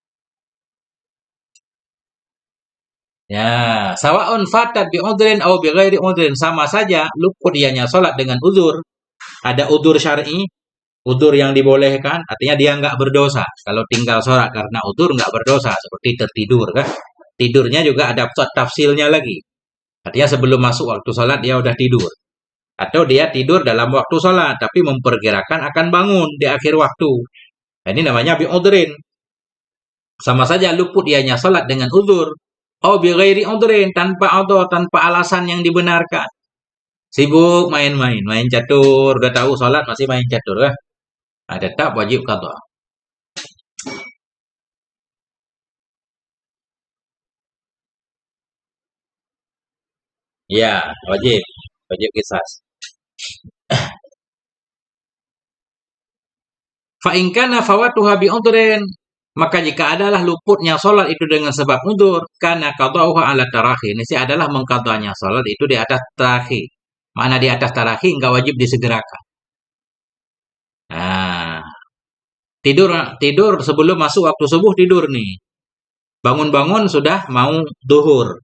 Ya, sawa'un fatat bi udhrin aw bi ghairi udhrin, sama saja luput ianya sholat dengan uzur. Ada uzur syar'i, uzur yang dibolehkan, artinya dia nggak berdosa. Kalau tinggal sholat karena uzur nggak berdosa, seperti tertidur kan. Tidurnya juga ada tafsilnya lagi. Artinya sebelum masuk waktu sholat dia udah tidur. Atau dia tidur dalam waktu sholat, tapi memperkirakan akan bangun di akhir waktu. Nah, ini namanya bi'udhrin. Sama saja luput ianya sholat dengan uzur. Oh, bi ghairi udhrin, tanpa udhur, tanpa alasan yang dibenarkan. Sibuk main-main, main catur, udah tahu sholat masih main catur kan? Nah, tetap wajib qadha. Ya, wajib. Wajib qisas. Fa in kana fawatuha bi udhrin, maka jika adalah luputnya sholat itu dengan sebab udur, karena qada'uha ala tarahi. Ini sih adalah mengqadanya sholat itu di atas tarahi. Mana di atas tarahi nggak wajib disegerakan. Nah, tidur tidur sebelum masuk waktu subuh tidur nih. Bangun-bangun sudah mau duhur.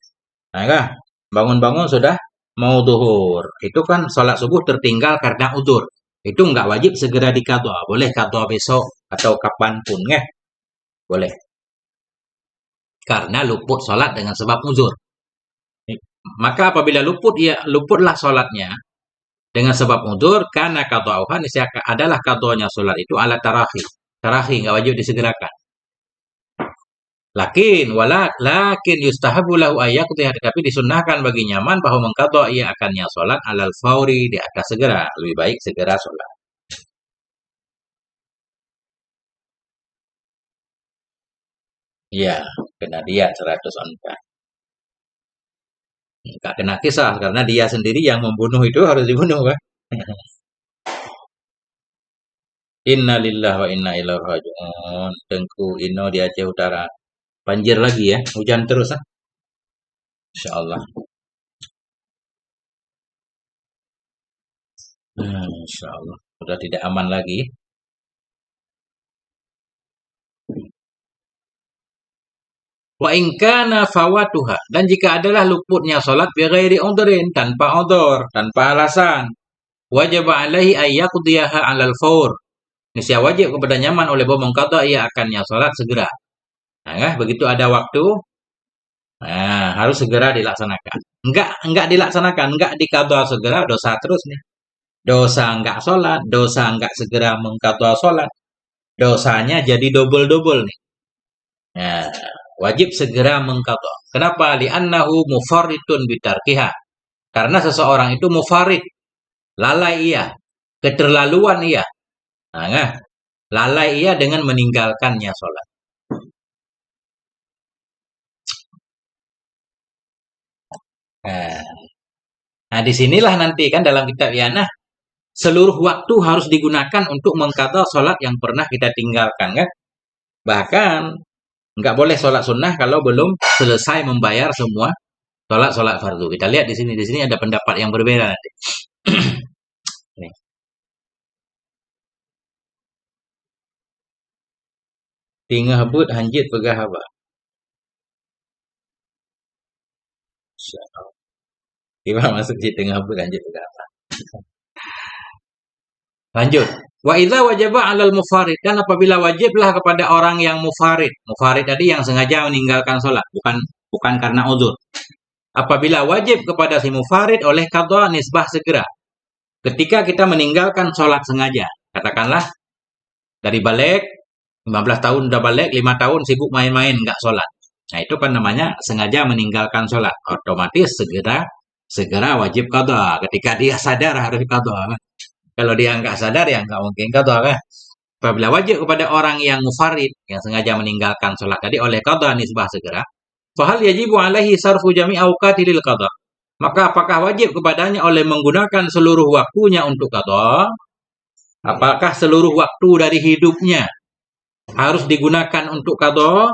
Nah, kah? Bangun-bangun sudah mau duhur. Itu kan sholat subuh tertinggal karena udur. Itu nggak wajib segera dikadwa. Boleh kadwa besok atau kapanpun ya. Boleh. Karena luput sholat dengan sebab uzur. Maka apabila luputlah sholatnya dengan sebab uzur, karena qada'uha adalah qada'nya sholat itu ala tarahi. Tarahi nggak wajib disegerakan. Lakin yustahabu lahu ayyaqdiha, tetapi disunnahkan bagi nyaman bahwa mengqadha ia akannya sholat alal fauri, di akan segera, lebih baik segera sholat. Iya, kena dia 100 onta. Nggak kena kisah karena dia sendiri yang membunuh itu harus dibunuh kan. Inna lillahi wa inna ilaihi raji'un. Tengku Ino di Aceh Utara. Banjir lagi ya, hujan terus ah. Insyaallah. Insyaallah. Sudah tidak aman lagi. Wa in kana fawatuha, dan jika adalah luputnya salat bi ghairi udhrin, tanpa udhur, tanpa alasan, wajib alaihi ayyaqdiyaha 'alal faur. Niscaya wajib kepada nyaman oleh bahwa mengqadha ia akannya salat segera. Nah, ya, begitu ada waktu, nah, harus segera dilaksanakan. Enggak dilaksanakan, enggak dikadha segera, dosa terus nih. Dosa enggak sholat, dosa enggak segera mengqadha sholat. Dosanya jadi double-double nih. Nah, wajib segera mengqadha. Kenapa? Li'annahu mufarritun bitarkiha. Karena seseorang itu mufarid, lalai ia, keterlaluan ia. Nah, lalai ia dengan meninggalkannya sholat. Nah, nah disinilah nanti kan dalam kitab Yanah, seluruh waktu harus digunakan untuk mengqadha sholat yang pernah kita tinggalkan kan. Bahkan nggak boleh sholat sunnah kalau belum selesai membayar semua sholat fardu. Kita lihat di sini ada pendapat yang berbeda nanti. Nih. Tingah but hanjit pegah apa? Gimana maksud di tengah but hanjit pegah apa? Lanjut. Wa idza wajaba 'alal mufarid, dan apabila wajiblah kepada orang yang mufarid. Mufarid tadi yang sengaja meninggalkan sholat, bukan karena uzur. Apabila wajib kepada si mufarid oleh qadha nisbah segera. Ketika kita meninggalkan sholat sengaja, katakanlah dari balik 15 tahun udah balik, 5 tahun sibuk main-main nggak sholat. Nah, itu kan namanya sengaja meninggalkan sholat. Otomatis segera wajib qadha. Ketika dia sadar harus qadha. Kalau dia nggak sadar ya nggak mungkin qadha kan. Apabila wajib kepada orang yang mufarid yang sengaja meninggalkan sholat tadi oleh qadha nisbah segera, fahal yajibu alaihi sarfu jami' awqati lil qadha. Maka apakah wajib kepadanya oleh menggunakan seluruh waktunya untuk qadha? Apakah seluruh waktu dari hidupnya harus digunakan untuk qadha?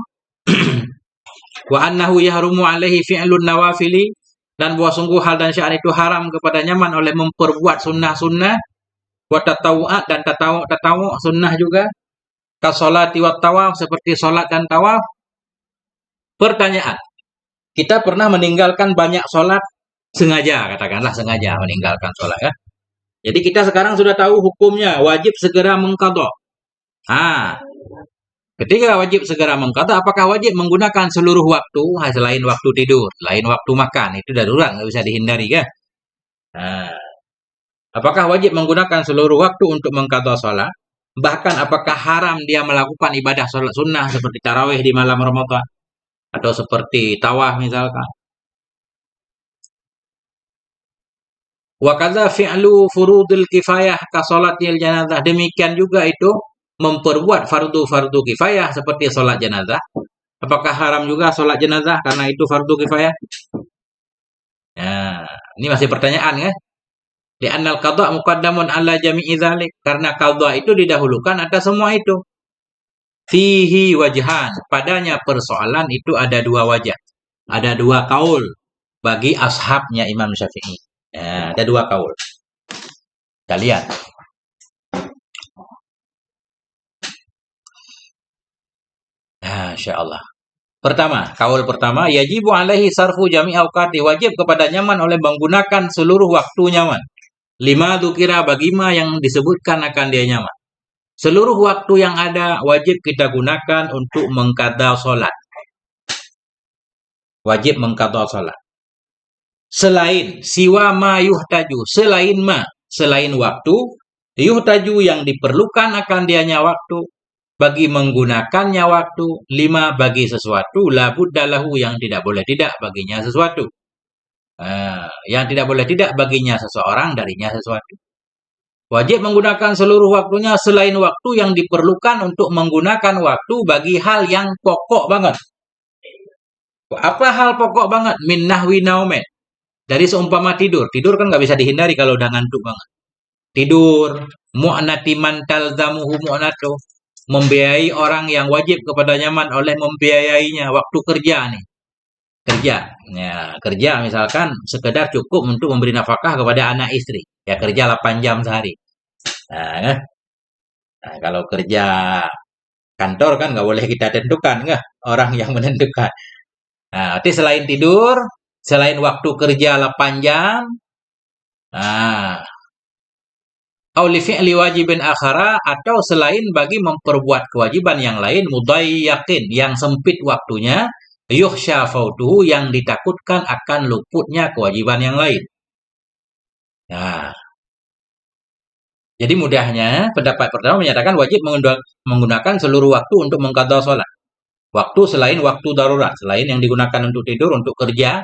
Wa annahu yahrumu alaihi fi'lun nawafili, dan bahwa sungguh hal dan sya'an itu haram kepadanya man oleh memperbuat sunnah-sunnah, wa tatawu'at dan tatawu' sunnah juga, ka sholati wa tawaf seperti sholat dan tawaf. Pertanyaan, kita pernah meninggalkan banyak sholat sengaja, katakanlah sengaja meninggalkan sholat ya. Jadi kita sekarang sudah tahu hukumnya, wajib segera mengqadha. Ketika wajib segera mengqadha, apakah wajib menggunakan seluruh waktu selain waktu tidur, selain waktu makan? Itu darurat, nggak bisa dihindari kan? Apakah wajib menggunakan seluruh waktu untuk mengqadha sholat? Bahkan apakah haram dia melakukan ibadah sholat sunnah seperti tarawih di malam Ramadan? Atau seperti tawaf misalkan. Wa kadza fi'lu furudil kifayah ka sholatil janazah. Demikian juga itu memperbuat fardu-fardu kifayah seperti sholat jenazah. Apakah haram juga sholat jenazah karena itu fardu kifayah? Nah, ini masih pertanyaan kan? Li'annal qadha' muqaddamun 'ala jami'i dzalik. Karena qadha itu didahulukan atas semua itu. Fihi wajhan. Padanya persoalan itu ada dua wajah. Ada dua kaul bagi ashabnya Imam Syafi'i. Ya, ada dua kaul. Kita lihat. Masya Allah. Pertama, kaul pertama, yajibu alaihi sarfu jami' awqati, wajib kepada nyaman oleh menggunakan seluruh waktu nyaman. Lima dzukira bagima yang disebutkan akan dia nyaman. Seluruh waktu yang ada wajib kita gunakan untuk mengqadha sholat. Wajib mengqadha sholat. Selain siwa ma yuhtaju, selain waktu, yuhtaju yang diperlukan akan dianya waktu, bagi menggunakannya waktu, lima bagi sesuatu, la budda lahu yang tidak boleh tidak baginya sesuatu. Yang tidak boleh tidak baginya seseorang darinya sesuatu. Wajib menggunakan seluruh waktunya selain waktu yang diperlukan untuk menggunakan waktu bagi hal yang pokok banget. Apa hal pokok banget? Min nahwi naumet. Dari seumpama tidur. Tidur kan nggak bisa dihindari kalau udah ngantuk banget. Tidur. Mu'nati man talzamuhu mu'natu. Membiayai orang yang wajib kepada nyaman oleh membiayainya. Waktu kerja nih. Kerja. Ya, kerja misalkan sekedar cukup untuk memberi nafkah kepada anak istri. Ya kerja 8 jam sehari. Nah, kalau kerja kantor kan nggak boleh kita tentukan, nggak? Orang yang menentukan. Nah, berarti selain tidur, selain waktu kerja 8 jam, au li fi'li wajibin akhara, atau selain bagi memperbuat kewajiban yang lain, mudayyakin, yang sempit waktunya, yukhsha fautuhu, yang ditakutkan akan luputnya kewajiban yang lain. Nah, jadi mudahnya, pendapat pertama menyatakan wajib menggunakan seluruh waktu untuk mengqadha sholat. Waktu selain waktu darurat, selain yang digunakan untuk tidur, untuk kerja,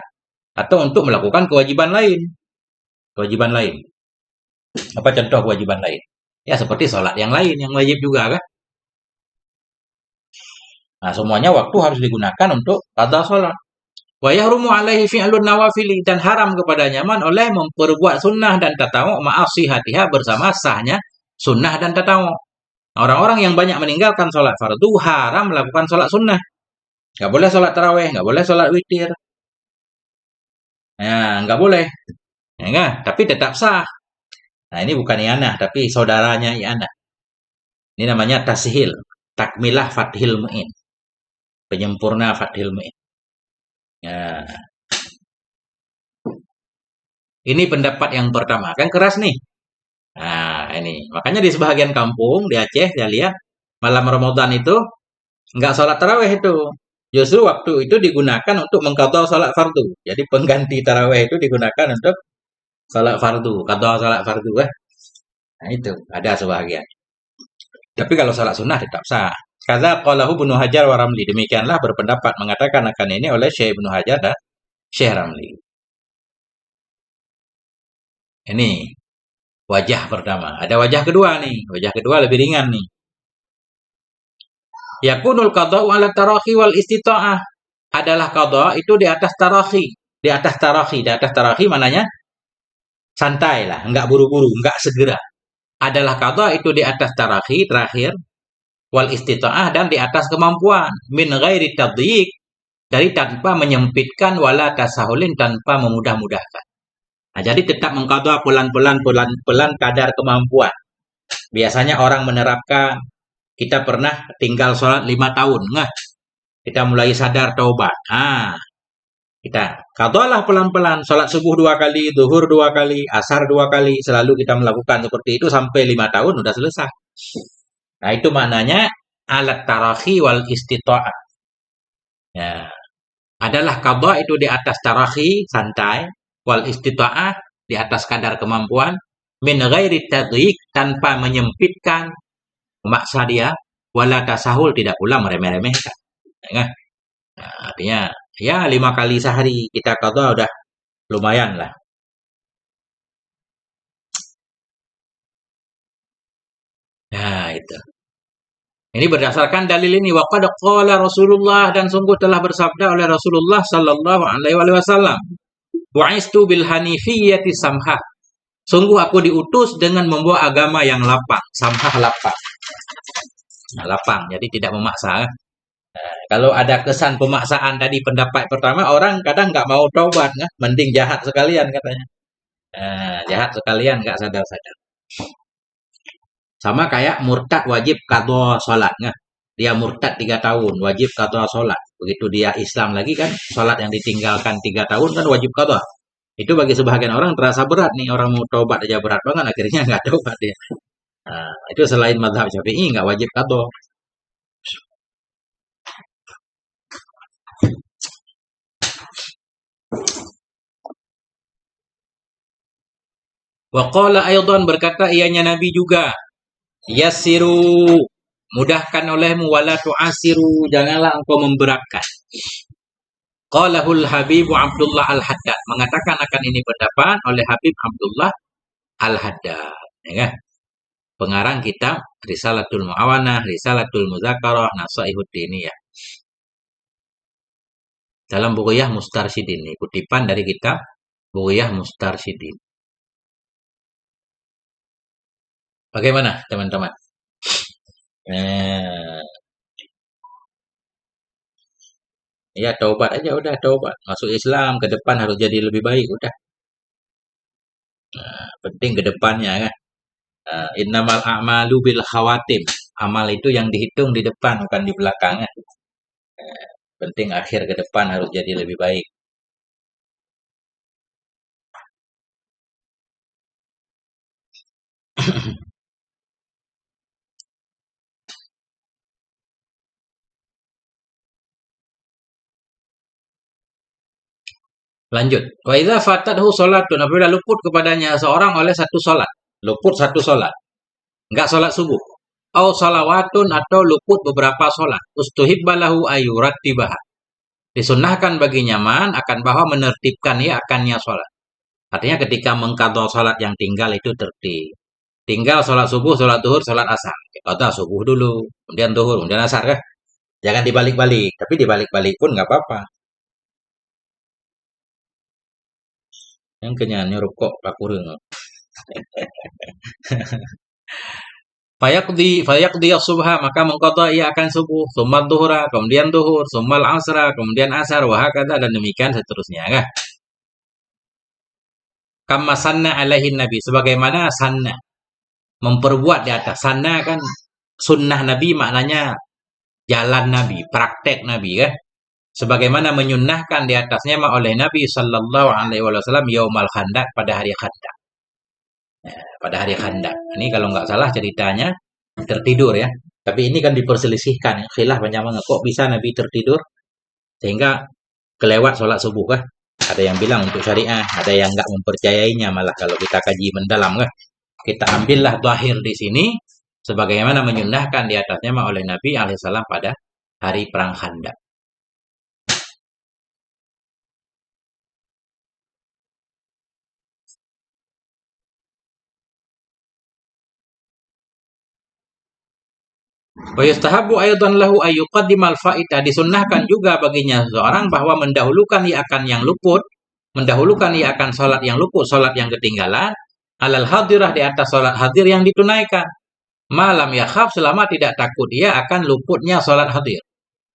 atau untuk melakukan kewajiban lain. Kewajiban lain. Apa contoh kewajiban lain? Ya seperti sholat yang lain, yang wajib juga kan? Nah semuanya waktu harus digunakan untuk qadha sholat. Wa yahrumu alaihi fi'lun nawafili, dan haram kepadanya man oleh memperbuat sunnah dan tatawu' ma'asihatiha, bersama sahnya sunnah dan tatawu'. Orang-orang yang banyak meninggalkan sholat fardu haram melakukan sholat sunnah. Nggak boleh sholat tarawih, nggak boleh sholat witir. Nah, nggak boleh. Ya, enggak? Tapi tetap sah. Nah, ini bukan i'anah, tapi saudaranya i'anah. Ini namanya tashil. Takmilah fathil mu'in. Penyempurna fathil mu'in. Ya. Ini pendapat yang pertama. Kan keras nih. Nah, ini. Makanya di sebagian kampung di Aceh saya lihat malam Ramadan itu nggak sholat taraweh itu. Justru waktu itu digunakan untuk mengqadha sholat fardu. Jadi pengganti taraweh itu digunakan untuk sholat fardu, qadha sholat fardu. Nah itu ada sebagian. Tapi kalau sholat sunnah tetap sah. Kaza qalahu Ibnu Hajar wa Ramli. Demikianlah berpendapat mengatakan akan ini oleh Syekh Ibnu Hajar dan Syekh Ramli. Ini wajah pertama. Ada wajah kedua nih. Wajah kedua lebih ringan nih. Yakunul qadha'u 'ala tarahi wal istita'ah. Adalah qadha itu di atas tarahi. Di atas tarahi. Di atas tarahi mananya santai lah. Enggak buru-buru. Enggak segera. Adalah qadha itu di atas tarahi terakhir. Wal istita'ah dan di atas kemampuan. Min ghairi tadyiq. Dari tanpa menyempitkan wala tasahulin tanpa memudah-mudahkan. Nah, jadi tetap mengqadha pelan-pelan kadar kemampuan. Biasanya orang menerapkan kita pernah tinggal sholat 5 tahun. Nah, kita mulai sadar taubat. Kita qadhalah pelan-pelan. Sholat subuh 2 kali, zuhur 2 kali, asar 2 kali. Selalu kita melakukan seperti itu sampai 5 tahun sudah selesai. Nah, itu maknanya alat tarahi wal istita'ah. Ya, adalah qadha itu di atas tarahi, santai, wal istita'ah di atas kadar kemampuan, min ghairi tadyiq tanpa menyempitkan, memaksa dia, wala tasahul tidak pula meremeh-remehkan. Ya, nah, artinya ya 5 kali sehari kita qadha udah lumayan lah. Nah, itu. Ini berdasarkan dalil ini waqad qala Rasulullah dan sungguh telah bersabda oleh Rasulullah sallallahu alaihi wasallam. Bu'istu bil hanifiyyati samhah. Sungguh aku diutus dengan membawa agama yang lapang, samhah lapang. Nah, lapang, jadi tidak memaksa. Kalau ada kesan pemaksaan tadi pendapat pertama, orang kadang nggak mau taubat, nah, mending jahat sekalian katanya. Jahat sekalian nggak sadar-sadar. Sama kayak murtad wajib qadha sholat, nah. Dia murtad 3 tahun, wajib qadha sholat. Begitu dia Islam lagi kan, sholat yang ditinggalkan 3 tahun kan wajib qadha. Itu bagi sebagian orang terasa berat nih, orang mau taubat aja berat banget, akhirnya nggak taubat dia. Nah, itu selain mazhab Syafi'i nggak wajib qadha. Wa qala aydan berkata ianya Nabi juga, yassiru mudahkan olehmu wala tu'asiru janganlah engkau memberatkan. Qalahul Habib Abdullah Al-Haddad mengatakan akan ini pendapat oleh Habib Abdullah Al-Haddad, ya kan? Pengarang kitab Risalatul Muawanah, Risalatul Muzakarah, Nasaihud Diniyah. Dalam Bughayyah Mustarsyidin, ini kutipan dari kitab Bughayyah Mustarsyidin. Bagaimana teman-teman? Ya taubat aja udah taubat. Masuk Islam ke depan harus jadi lebih baik udah. Penting ke depannya kan. Innamal a'malu bil khawatim. Amal itu yang dihitung di depan bukan di belakang kan. Penting akhir ke depan harus jadi lebih baik. Lanjut. Wa idza fatathu salatun apabila luput kepadanya seorang oleh satu salat. Luput satu salat. Enggak salat subuh. Au salawatun atau luput beberapa salat. Ustuhibbalahu ayurattibah. Disunnahkan baginya man akan bahwa menertibkan ia akannya salat. Artinya ketika mengqadha salat yang tinggal itu tertib. Tinggal salat subuh, salat zuhur, salat asar. Qadha subuh dulu, kemudian zuhur, kemudian asar kan. Jangan dibalik-balik, tapi dibalik-balik pun nggak apa-apa. Yang kenyanyi rokok pakurung. Fayaqdi subha maka mengqadha ia akan subuh, tsumma dhuhra, kemudian zuhur, tsumma asra, kemudian asar, wa hakadha dan demikian seterusnya kan. Kama sanna alaihi nabi sebagaimana sanna memperbuat di atas sanna kan sunnah nabi maknanya jalan nabi, praktek nabi kan. Sebagaimana menyunnahkan di atasnya oleh Nabi sallallahu alaihi wasallam yaumal khandaq pada hari Khandaq. pada hari Khandaq. Ini kalau nggak salah ceritanya tertidur ya. Tapi ini kan diperselisihkan. Khilaf banyak banget. Kok bisa Nabi tertidur sehingga kelewat sholat subuh kah? Ada yang bilang untuk syariah, ada yang nggak mempercayainya malah kalau kita kaji mendalam kah? Kita ambillah zahir di sini sebagaimana menyundahkan di atasnya oleh Nabi alaihissalam pada hari perang Khandaq. Wa yustahabu aydan lahu ayyuqaddimal fa'idah, disunnahkan juga baginya seorang bahwa mendahulukan ia akan yang luput, mendahulukan ia akan salat yang luput, salat yang ketinggalan, alal hadirah di atas salat hadir yang ditunaikan. Malam yakhaf, selama tidak takut ia akan luputnya salat hadir.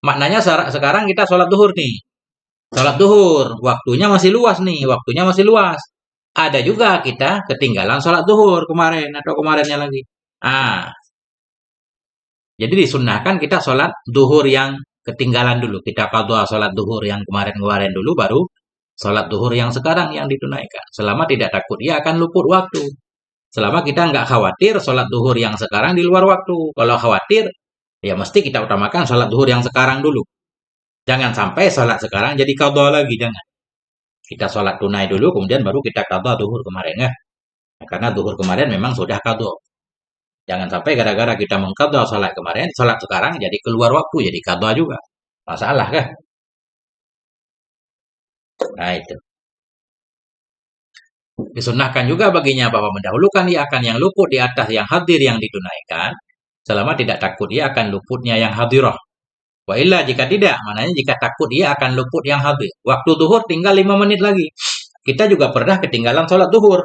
Maknanya sekarang kita salat duhur nih. Salat duhur, waktunya masih luas nih, waktunya masih luas. Ada juga kita ketinggalan salat duhur kemarin atau kemarinnya lagi. Ah, jadi disunnahkan kita sholat duhur yang ketinggalan dulu. Kita qadha sholat duhur yang kemarin-kemarin dulu, baru sholat duhur yang sekarang yang ditunaikan. Selama tidak takut ia akan luput waktu. Selama kita nggak khawatir sholat duhur yang sekarang di luar waktu. Kalau khawatir, ya mesti kita utamakan sholat duhur yang sekarang dulu. Jangan sampai sholat sekarang jadi qadha lagi, jangan. Kita sholat tunai dulu, kemudian baru kita qadha duhur kemarin ya. Karena duhur kemarin memang sudah qadha. Jangan sampai gara-gara kita mengqadha salat kemarin, salat sekarang jadi keluar waktu, jadi qadha juga. Masalah kan? Nah itu. Disunnahkan juga baginya bahwa mendahulukan ia akan yang luput di atas yang hadir yang ditunaikan, selama tidak takut ia akan luputnya yang hadirah. Wa illa jika tidak, maknanya jika takut ia akan luput yang hadir. Waktu zuhur tinggal 5 menit lagi. Kita juga pernah ketinggalan sholat zuhur.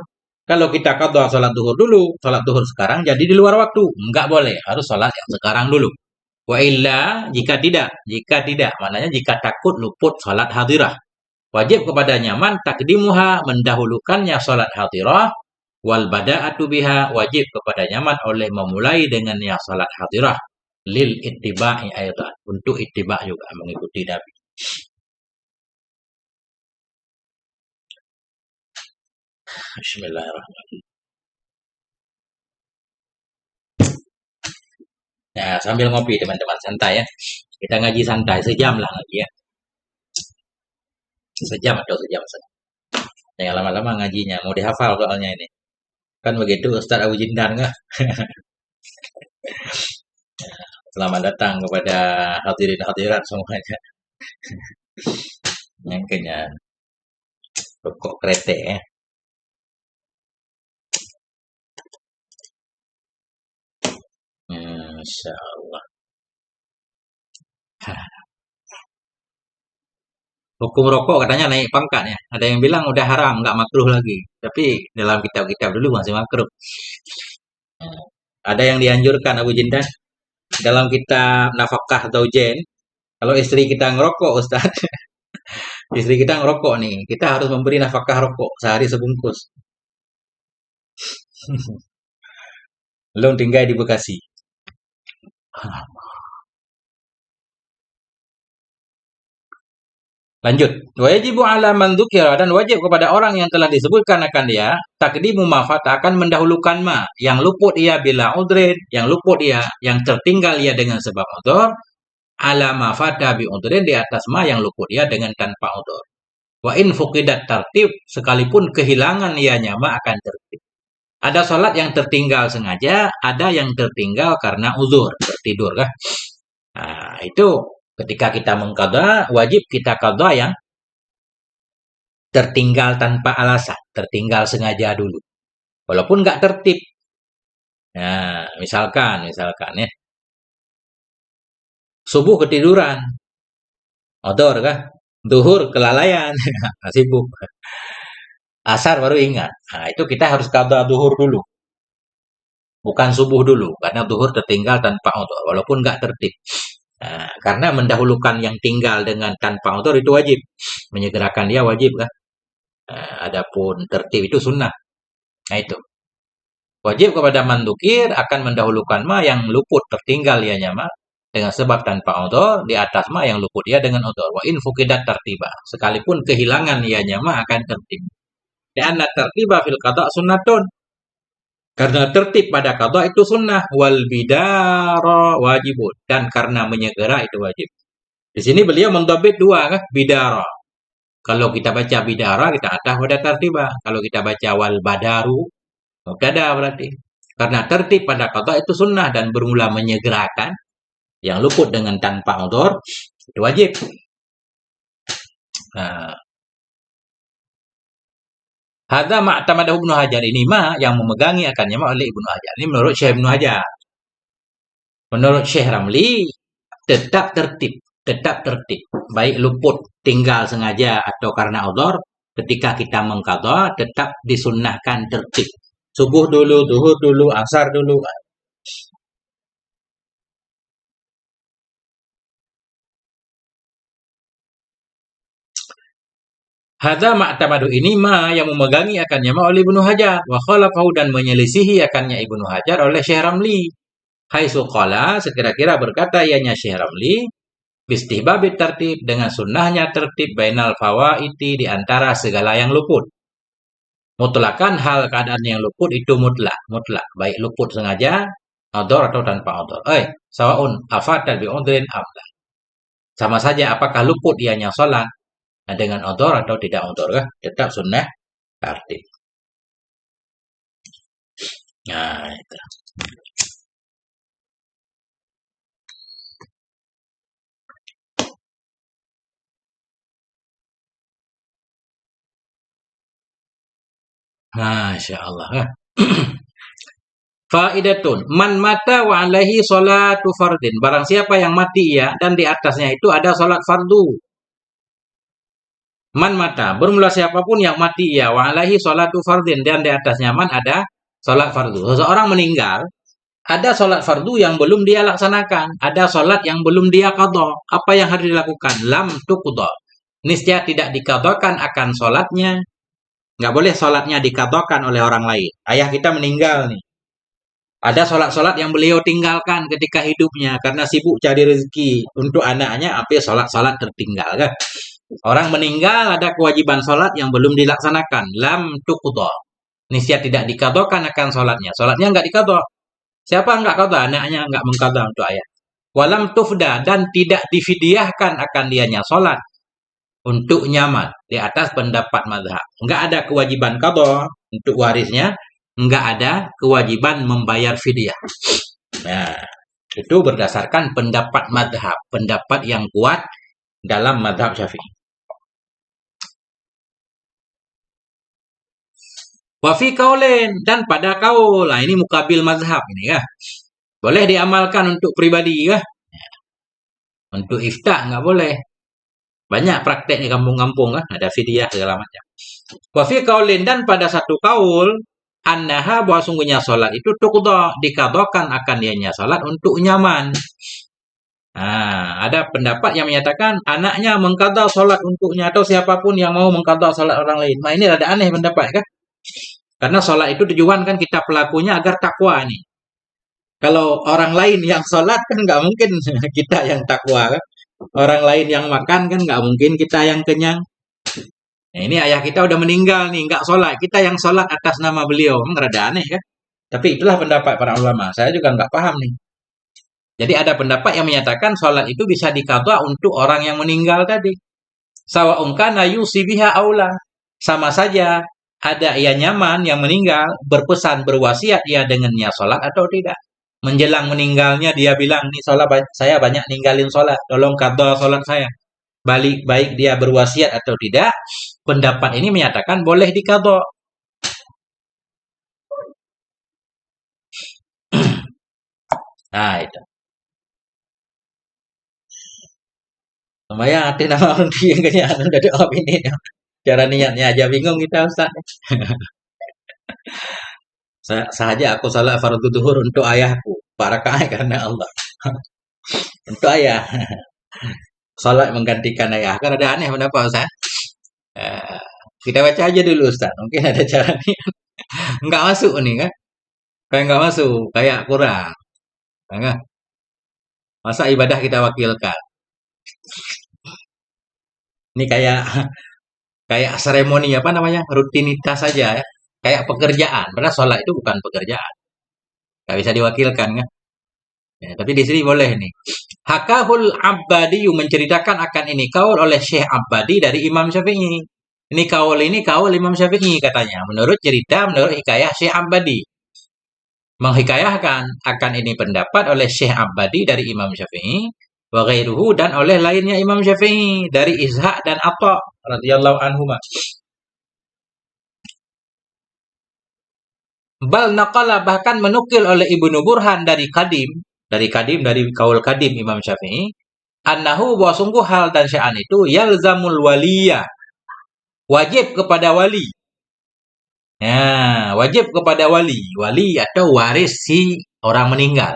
Kalau kita qadha sholat zuhur dulu, sholat zuhur sekarang jadi di luar waktu. Enggak boleh, harus sholat yang sekarang dulu. Wa illa jika tidak, maknanya jika takut luput sholat hadirah. Wajib kepadanya man takdimuha, mendahulukannya sholat hadirah, wal bada'atu biha, wajib kepadanya man oleh memulai dengannya sholat hadirah, lil ittiba'i aidan, untuk ittiba' juga mengikuti Nabi. Bismillahirrahmanirrahim. Nah, sambil ngopi teman-teman, santai ya. Kita ngaji santai, sejam lah ngaji ya. Sejam atau sejam setengah. Jangan lama-lama ngajinya, mau dihafal soalnya ini. Kan begitu Ustadz Abu Jindan nggak? Selamat datang kepada hadirin hadirat semuanya. Yang kenya rokok kerete ya. Insya Allah. Hukum rokok katanya naik pangkat ya. Ada yang bilang udah haram, nggak makruh lagi. Tapi dalam kitab-kitab dulu masih makruh. Ada yang dianjurkan Abu Jindan dalam kitab Nafakah Zaujain. Kalau istri kita ngerokok, Ustaz, istri kita ngerokok nih, kita harus memberi nafkah rokok sehari sebungkus. Belum tinggal di Bekasi. Lanjut. Wajibu ala man dzukira, dan wajib kepada orang yang telah disebutkan akan dia, takdimu ma fata, akan mendahulukan ma yang luput ia bila udrin, yang luput ia, yang tertinggal ia dengan sebab udzur, ala ma fata bi udrin, di atas ma yang luput ia dengan tanpa udzur. Wa in fuqidat tartib, sekalipun kehilangan ianya ma akan tertib. Ada salat yang tertinggal sengaja, ada yang tertinggal karena uzur, tertidur kah? Nah, itu ketika kita mengqadha, wajib kita qadha yang tertinggal tanpa alasan, tertinggal sengaja dulu. Walaupun nggak tertib. Nah, misalkan ya, subuh ketiduran, odor kah? Duhur kelalaian, sibuk. Asar baru ingat. Nah, itu kita harus qadha duhur dulu. Bukan subuh dulu, karena duhur tertinggal tanpa odor, walaupun nggak tertib. Nah, karena mendahulukan yang tinggal dengan tanpa odor itu wajib. Menyegerakan dia wajib kan? Adapun tertib itu sunnah. Nah itu. Wajib kepada mandukir akan mendahulukan ma yang luput tertinggal ianya ma dengan sebab tanpa odor, di atas ma yang luput ia dengan odor. Wa in fuqidat tartiba. Sekalipun kehilangan ianya ma akan tertib. Karena tertiba fil qada sunnatun. Karena tertib pada qada itu sunnah, wal bidara wajibun, dan karena menyegera itu wajib. Di sini beliau mendobit dua kan, bidara. Kalau kita baca bidara kita atah pada tertiba. Kalau kita baca wal badaru mubtada berarti. Karena tertib pada qada itu sunnah dan bermula menyegerakan yang luput dengan tanpa udhur itu wajib. Nah, hadza ma'tamadahu Ibnu Hajar, ini yang memegangi akannya oleh Ibnu Hajar. Ini menurut Syekh Ibnu Hajar. Menurut Syekh Ramli tetap tertib, tetap tertib. Baik luput tinggal sengaja atau karena udhur, ketika kita mengqadha tetap disunnahkan tertib. Subuh dulu, zuhur dulu, asar dulu. Hadza ma'tamadu, ini yang memegangi akannya oleh Ibnu Hajar, wa khalafahu, dan menyelisihi akannya Ibnu Hajar oleh Syekh Ramli. Haitsu qala, sekira-kira berkata ianya Syekh Ramli, bistihbabit tertib, dengan sunnahnya tertib, bainal fawaiti, di antara segala yang luput. Mutlakan, hal keadaan yang luput itu mutlak, mutlak, baik luput sengaja, udhur atau tanpa udhur. Sawaun afata bi udhrin amla. Sama saja apakah luput ianya salat dengan udhur atau tidak udhur, tetap sunnah tertib. Nah, itu. Masya Allah. Faidatun, man mata wa alaihi sholatu fardin. Barang siapa yang mati ya, dan di atasnya itu ada sholat fardu. Man mata, bermula siapapun yang mati ya, wa alaihi sholatu fardin, dan di atasnya man ada sholat fardu. Seseorang meninggal, ada sholat fardu yang belum dia laksanakan, ada sholat yang belum dia qadha. Apa yang harus dilakukan? Lam tuqdha. Niscaya tidak dikadhakan akan sholatnya. Nggak boleh sholatnya dikadhakan oleh orang lain. Ayah kita meninggal nih. Ada sholat-sholat yang beliau tinggalkan ketika hidupnya karena sibuk cari rezeki untuk anaknya, sampai sholat-sholat tertinggal kan. Orang meninggal ada kewajiban sholat yang belum dilaksanakan. Lam tuqdha. Niscaya tidak dikadhakan akan sholatnya. Sholatnya nggak dikadha. Siapa nggak qadha? Anaknya nggak mengqadha untuk ayah. Walam tufda, dan tidak difidyahkan akan dianya sholat untuk nyaman, di atas pendapat mazhab. Nggak ada kewajiban qadha untuk warisnya, nggak ada kewajiban membayar fidyah. Nah, itu berdasarkan pendapat mazhab, pendapat yang kuat dalam mazhab Syafi'i. Wa fi qaulin, dan pada kaul. Nah, ini mukabil mazhab ini ya. Boleh diamalkan untuk pribadi ya. Untuk ifta nggak boleh. Banyak praktek di kampung-kampung kan, ada fidyah segala macam. Wa fi qaulin, dan pada satu kaul, annaha, bahwa sungguhnya salat itu tuqdha, dikadhakan akan dianya salat untuk nyaman. Nah, ada pendapat yang menyatakan anaknya mengqadha salat untuknya, atau siapapun yang mau mengqadha salat orang lain. Nah, ini rada aneh pendapat kan? Karena salat itu tujuan kan kita pelakunya agar takwa nih. Kalau orang lain yang salat kan nggak mungkin kita yang takwa kan? Orang lain yang makan kan nggak mungkin kita yang kenyang. Nah, ini ayah kita udah meninggal nih, nggak sholat. Kita yang sholat atas nama beliau. Rada aneh kan? Tapi itulah pendapat para ulama. Saya juga nggak paham nih. Jadi ada pendapat yang menyatakan sholat itu bisa dikata untuk orang yang meninggal tadi. Sawa'un kana yusibiha aula. Sama saja ada ia nyaman yang meninggal, berpesan, berwasiat ia dengannya sholat atau tidak. Menjelang meninggalnya dia bilang, nih sholat saya banyak ninggalin sholat, tolong qadha sholat saya. Balik baik dia berwasiat atau tidak, pendapat ini menyatakan boleh dikadha. Nah, itu. Lumayan hati nama orang yang kenyataan dari opini. Cara niatnya aja bingung kita Ustaz. Saja aku salat fardu zuhur untuk ayahku, 4 rakaat karena Allah. Untuk ayah. Salat menggantikan ayah. Kan ada aneh pendapat Ustaz. Eh, kita baca aja dulu Ustaz. Mungkin ada cara nih. Enggak masuk nih kan? Kayak enggak masuk, kayak kurang. Enggak. Masa ibadah kita wakilkan. Ini kayak kayak seremoni apa namanya? Rutinitas saja ya. Kayak pekerjaan, padahal sholat itu bukan pekerjaan. Nggak bisa diwakilkan kan? Ya, tapi di sini boleh nih. Hakahul Abbadi menceritakan akan ini kaul oleh Syekh Abbadi dari Imam Syafi'i. Ini kaul Imam Syafi'i katanya. Menurut cerita, menurut hikayah Syekh Abbadi. Menghikayahkan akan ini pendapat oleh Syekh Abbadi dari Imam Syafi'i wa ghairuhu dan oleh lainnya Imam Syafi'i dari Ishaq dan Atha radhiyallahu anhuma. Bal naqala bahkan menukil oleh Ibnu Burhan dari kaul Kadim Imam Syafi'i annahu bahwa sungguh hal dan sya'an itu yalzamul waliya wajib kepada wali. Nah, wajib kepada wali, wali atau waris si orang meninggal.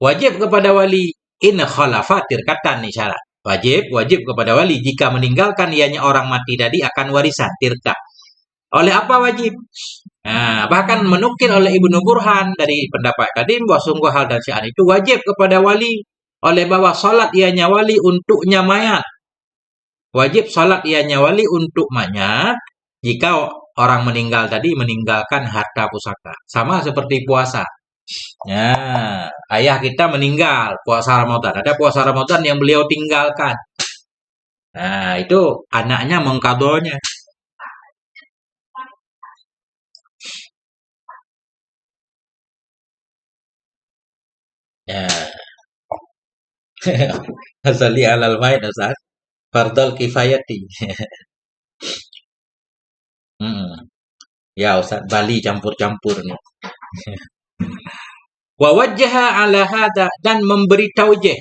Wajib kepada wali in khalafa tirkatan nih syarat. Wajib kepada wali jika meninggalkan ianya orang mati tadi akan warisan tirkah. Oleh apa wajib? Nah, bahkan menukil oleh Ibnu Burhan dari pendapat Kadim bahwa sungguh hal dan sya'an itu wajib kepada wali oleh bahwa salat ianya wali untuknya mayat. Wajib salat ianya wali untuk mayat jika orang meninggal tadi meninggalkan harta pusaka. Sama seperti puasa. Nah, ayah kita meninggal puasa Ramadan. Ada puasa Ramadan yang beliau tinggalkan. Nah, itu anaknya mengkadonya. Ya, asali alal maid Ustaz. Fardal kifayati. Hmm. Ya Ustaz, Bali campur-campur nih. Wa wajjaha ala hada dan memberi taujih,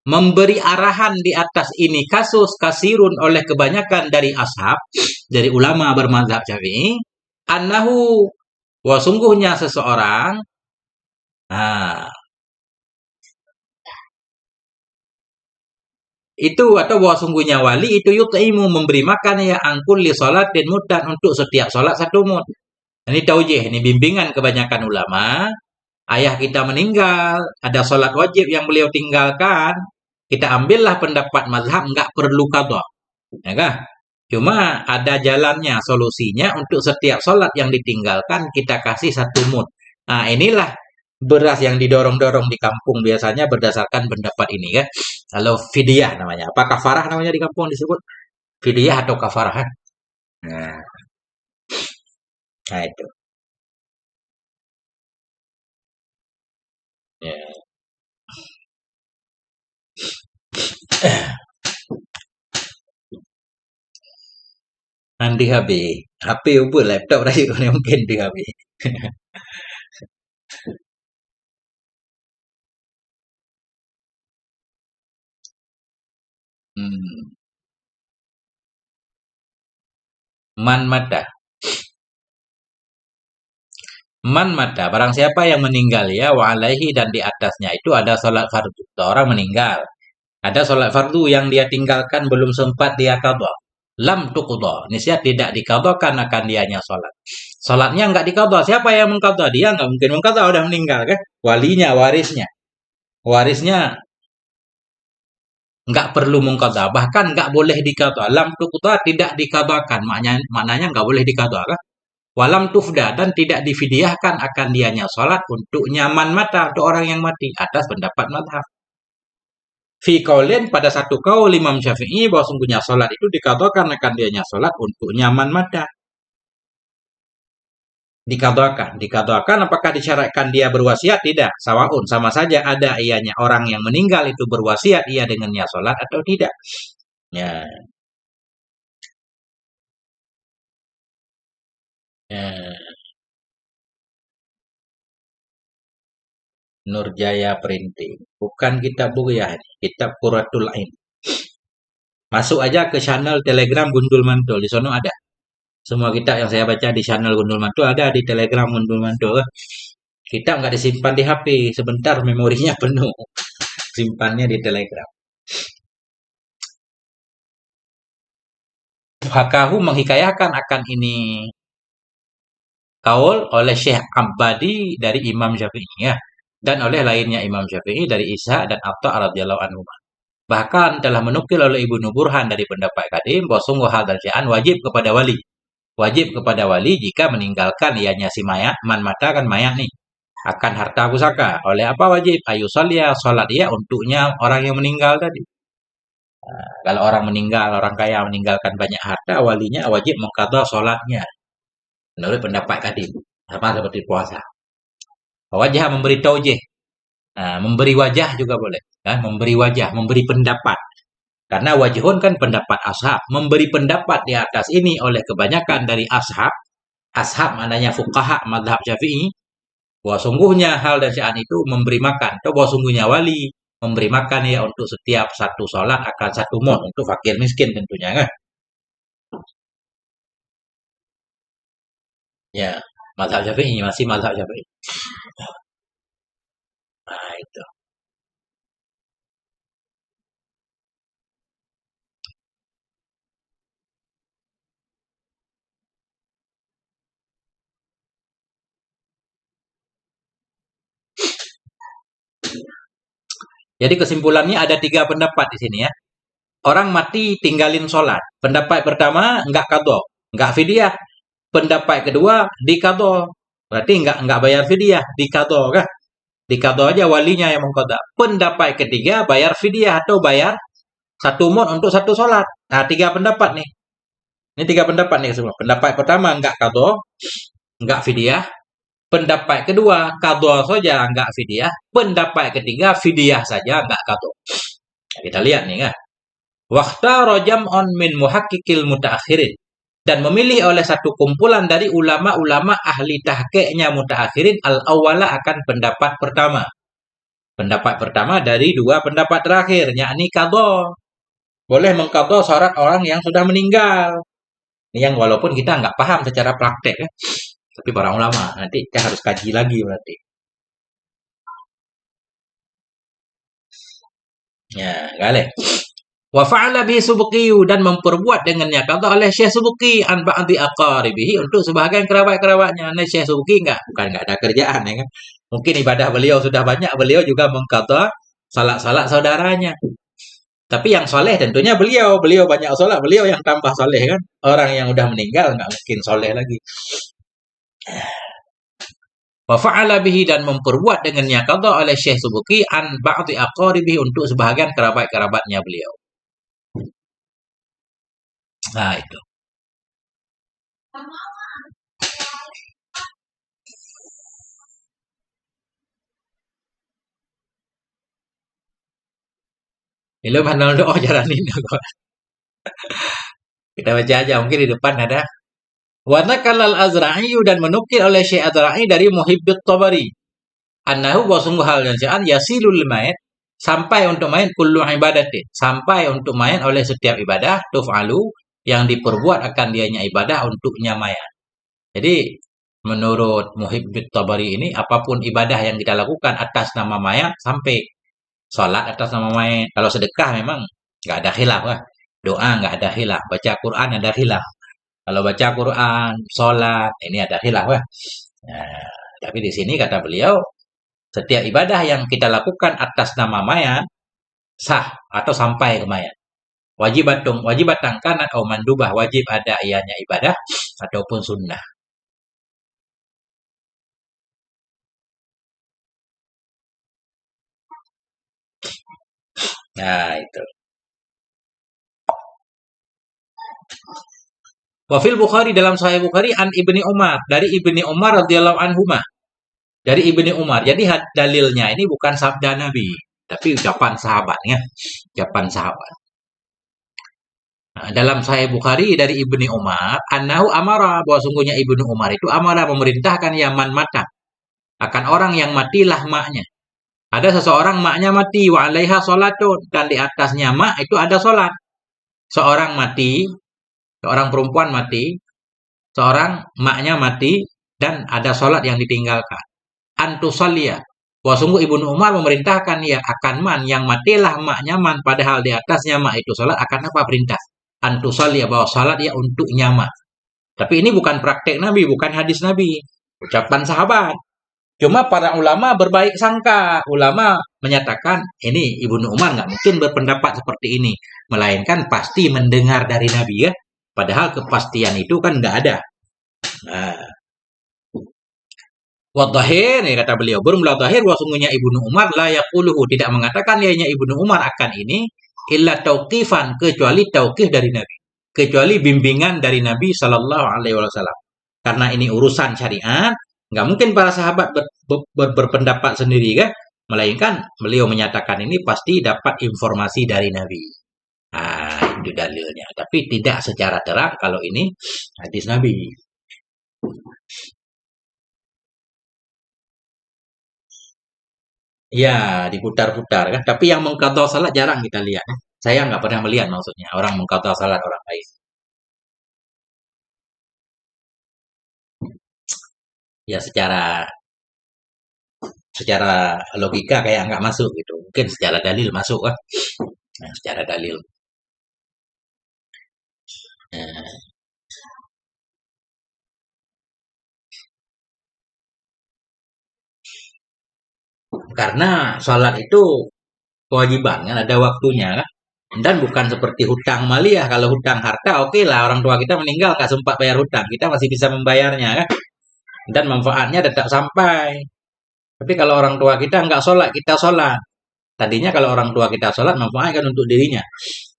memberi arahan di atas ini kasus kasirun oleh kebanyakan dari ashab, dari ulama bermazhab Syafi'i, annahu wa sungguhnya seseorang nah, itu atau bahwa sungguhnya wali itu yut'imu memberi makan ya angkul li salatin mudan untuk setiap salat satu mud. Ini taujih, ini bimbingan kebanyakan ulama. Ayah kita meninggal, ada salat wajib yang beliau tinggalkan, kita ambillah pendapat mazhab nggak perlu qadha. Ya kan? Cuma ada jalannya, solusinya untuk setiap salat yang ditinggalkan kita kasih satu mud. Nah, inilah beras yang didorong-dorong di kampung biasanya berdasarkan pendapat ini kan. Kalau fidyah namanya. Apa kafarah namanya di kampung disebut? Fidyah atau kafarah? Nah, nah itu. Ya. Nanti habis. HP ubah laptop lagi mungkin di habis. Hmm. Man mata. Man mata. Barang siapa yang meninggal ya wa alaihi dan di atasnya itu ada salat fardu. Seorang meninggal. Ada salat fardu yang dia tinggalkan belum sempat dia qadha. Lam tuqdha. Niscaya tidak diqadhakan akan dianya salat. Salatnya enggak diqadha. Siapa yang mengqadha? Dia enggak mungkin mengqadha udah meninggal kan? Walinya, warisnya. Warisnya enggak perlu mengqadha, bahkan enggak boleh diqadha. Lam tuqdha tidak diqadhakan. Maknanya enggak boleh diqadha kan? Walam tufda dan tidak difidyahkan akan dianya salat untuk nyaman mata untuk orang yang mati atas pendapat madhab. Fi qaulin pada satu kaul Imam Syafi'i bahwa sungguhnya salat itu dikatakan akan dianya salat untuk nyaman mata. Dikatakan apakah disyaratkan dia berwasiat? Tidak, sawaun sama saja ada ianya orang yang meninggal itu berwasiat ia dengannya salat atau tidak. Ya. Ya. Nurjaya Printing. Bukan kitab Bughyah, kitab Qurratul Ain. Masuk aja ke channel Telegram Gundul Mantul. Di sana ada. Semua kitab yang saya baca di channel Gundul Mantul ada di Telegram Gundul Mantul. Kitab nggak disimpan di HP. Sebentar memorinya penuh. Simpannya di Telegram. Hakahu menghikayahkan akan ini kaul oleh Syekh Abbadi dari Imam Syafi'i ya. Dan oleh lainnya Imam Syafi'i dari Isa dan Atha radhiyallahu anhu. Bahkan telah menukil oleh Ibnu Burhan dari pendapat Kadim bahwa sungguh hal dan sya'an wajib kepada wali. Wajib kepada wali jika meninggalkan ianya si mayat, man mata kan mayat nih, akan harta pusaka. Oleh apa wajib? Ayu salat dia untuknya orang yang meninggal tadi. Kalau orang meninggal, orang kaya meninggalkan banyak harta, walinya wajib mengqadha salatnya. Menurut pendapat kadim, sama seperti puasa. Wajah memberi taujih, memberi wajah juga boleh. Memberi wajah, memberi pendapat. Karena wajhun kan pendapat ashab. Memberi pendapat di atas ini oleh kebanyakan dari ashab. Ashab maknanya fuqaha madhab syafi'i. Bahwa sungguhnya hal dan sya'an itu memberi makan. Atau bahwa sungguhnya wali memberi makan ya untuk setiap satu sholat akan satu mod. Untuk fakir miskin tentunya kan. Ya, mazhab syafi'i. Masih mazhab syafi'i. Nah itu. Jadi kesimpulannya ada 3 pendapat di sini ya. Orang mati tinggalin sholat. Pendapat pertama enggak qadha, enggak fidyah. Pendapat kedua diqadha. Berarti enggak bayar fidyah, diqadha kan? Diqadha aja walinya yang mengqadha. Pendapat ketiga bayar fidyah atau bayar satu mod untuk satu sholat. Nah, 3 pendapat nih. Ini 3 pendapat nih semua. Pendapat pertama enggak qadha, enggak fidyah. Pendapat kedua qadha saja enggak fidyah. Pendapat ketiga fidyah saja enggak qadha. Kita lihat nih kan. Wakhtara jam'un min muhaqqiqil mutaakhirin, dan memilih oleh satu kumpulan dari ulama-ulama ahli tahqiqnya mutaakhirin al-awwala akan pendapat pertama. Pendapat pertama dari 2 pendapat terakhir, yakni qadha. Boleh mengqadha syarat orang yang sudah meninggal. Yang walaupun kita nggak paham secara praktek ya. Tapi para ulama nanti kita harus kaji lagi berarti. Ya, boleh. Wa fa'ala bihi Subki, dan memperbuat dengannya kata oleh Syekh Subki an ba'di aqaribihi untuk sebahagian kerabat-kerabatnya. Nah, Syekh Subki bukan enggak ada kerjaan ya kan. Mungkin ibadah beliau sudah banyak, beliau juga mengqadha salat-salat saudaranya. Tapi yang soleh tentunya beliau banyak salat, beliau yang tambah soleh kan. Orang yang udah meninggal enggak mungkin soleh lagi. Wa fa'ala bihi, dan memperbuat dengannya qadha oleh Syekh Subki an ba'di aqaribihi untuk sebahagian kerabat-kerabatnya beliau. Nah, itu. Belum handal doa jalanin. Kita baca aja, mungkin di depan ada. Wa nakal al-Azra'i, dan menukil oleh Syekh Azra'i dari Muhibbit Tabari. Annahu wa sungguh hal dan sya'an yasilul mayit, sampai untuk mayit kullu ibadatin, sampai untuk mayit oleh setiap ibadah tuf'alu yang diperbuat akan dianya ibadah untuknya mayat. Jadi menurut Muhibbit Tabari ini apapun ibadah yang kita lakukan atas nama mayat, sampai sholat atas nama mayat. Kalau sedekah memang nggak ada khilaf lah. Doa nggak ada khilaf. Baca Quran ada khilaf. Kalau baca Quran, sholat, ini ada khilaf lah. Nah, tapi di sini kata beliau, setiap ibadah yang kita lakukan atas nama mayat sah atau sampai ke mayat. Wajibatan kanat atau mandubah, wajib ada ianya ibadah ataupun sunnah. Nah, itu. Wafil Bukhari, dalam Sahih Bukhari an Ibni Umar, dari Ibni Umar radhiyallahu anhuma. Dari Ibni Umar. Jadi dalilnya ini bukan sabda Nabi, tapi ucapan sahabatnya. Ucapan sahabat. Nah, dalam Sahih Bukhari dari Ibni Umar, annahu amara, bahwa sungguhnya Ibni Umar itu amara, memerintahkan yaman mata akan orang yang matilah maknya. Ada seseorang maknya mati, wa alaiha sholatun, dan di atasnya mak itu ada sholat. Seorang mati, seorang perempuan mati, seorang maknya mati, dan ada sholat yang ditinggalkan. Antusalliya, bahwa sungguh Ibnu Umar memerintahkan ya akan man yang matilah maknya man, padahal di atasnya mak itu sholat, akan apa perintah? Antusalliya, bahwa sholat ya untuk mak. Tapi ini bukan praktek Nabi, bukan hadis Nabi, ucapan sahabat. Cuma para ulama berbaik sangka. Ulama menyatakan ini Ibnu Umar nggak mungkin berpendapat seperti ini, melainkan pasti mendengar dari Nabi ya. Padahal kepastian itu kan nggak ada. Nah, wadhahir, ya kata beliau, bermula zahir bahwa sungguhnya Ibnu Umar la yaquluhu, tidak mengatakan lianya Ibnu Umar akan ini illa tauqifan, kecuali tauqif dari Nabi. Kecuali bimbingan dari Nabi Shallallahu alaihi wasallam. Karena ini urusan syariat, nggak mungkin para sahabat berpendapat sendiri kan, melainkan beliau menyatakan ini pasti dapat informasi dari Nabi. Itu dalilnya. Tapi tidak secara terang kalau ini hadis Nabi. Ya, diputar-putar kan. Tapi yang mengqadha salat jarang kita lihat. Saya nggak pernah melihat maksudnya orang mengqadha salat orang lain. Ya secara secara logika kayak nggak masuk gitu. Mungkin secara dalil masuk kan. Nah, secara dalil. Nah, karena salat itu kewajiban kan ada waktunya kan. Dan bukan seperti hutang maliyah. Kalau hutang harta, oke lah orang tua kita meninggal nggak sempat bayar hutang, kita masih bisa membayarnya kan. Dan manfaatnya tetap sampai. Tapi kalau orang tua kita nggak sholat, kita sholat. Tadinya kalau orang tua kita sholat, manfaat kan untuk dirinya.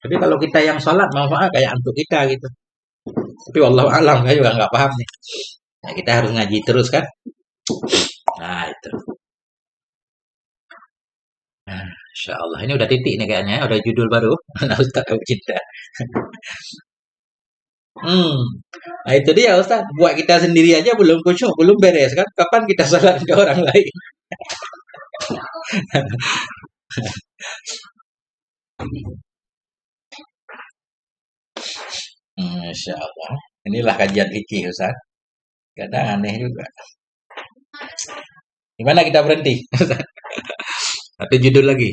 Tapi kalau kita yang sholat, manfaat kayak untuk kita gitu. Tapi wallahu alam, saya juga nggak paham nih. Nah, kita harus ngaji terus kan. Nah itu. Nah, Insya Allah. Ini udah titik nih kayaknya, udah judul baru. Nah, Ustaz Abu Cinta. Hmm. Nah itu dia Ustaz. Buat kita sendiri aja belum khusyuk, belum beres kan. Kapan kita sholat ke orang lain? Insya Allah. Inilah kajian fikih Ustaz. Kadang aneh juga. Gimana kita berhenti? Atau judul lagi?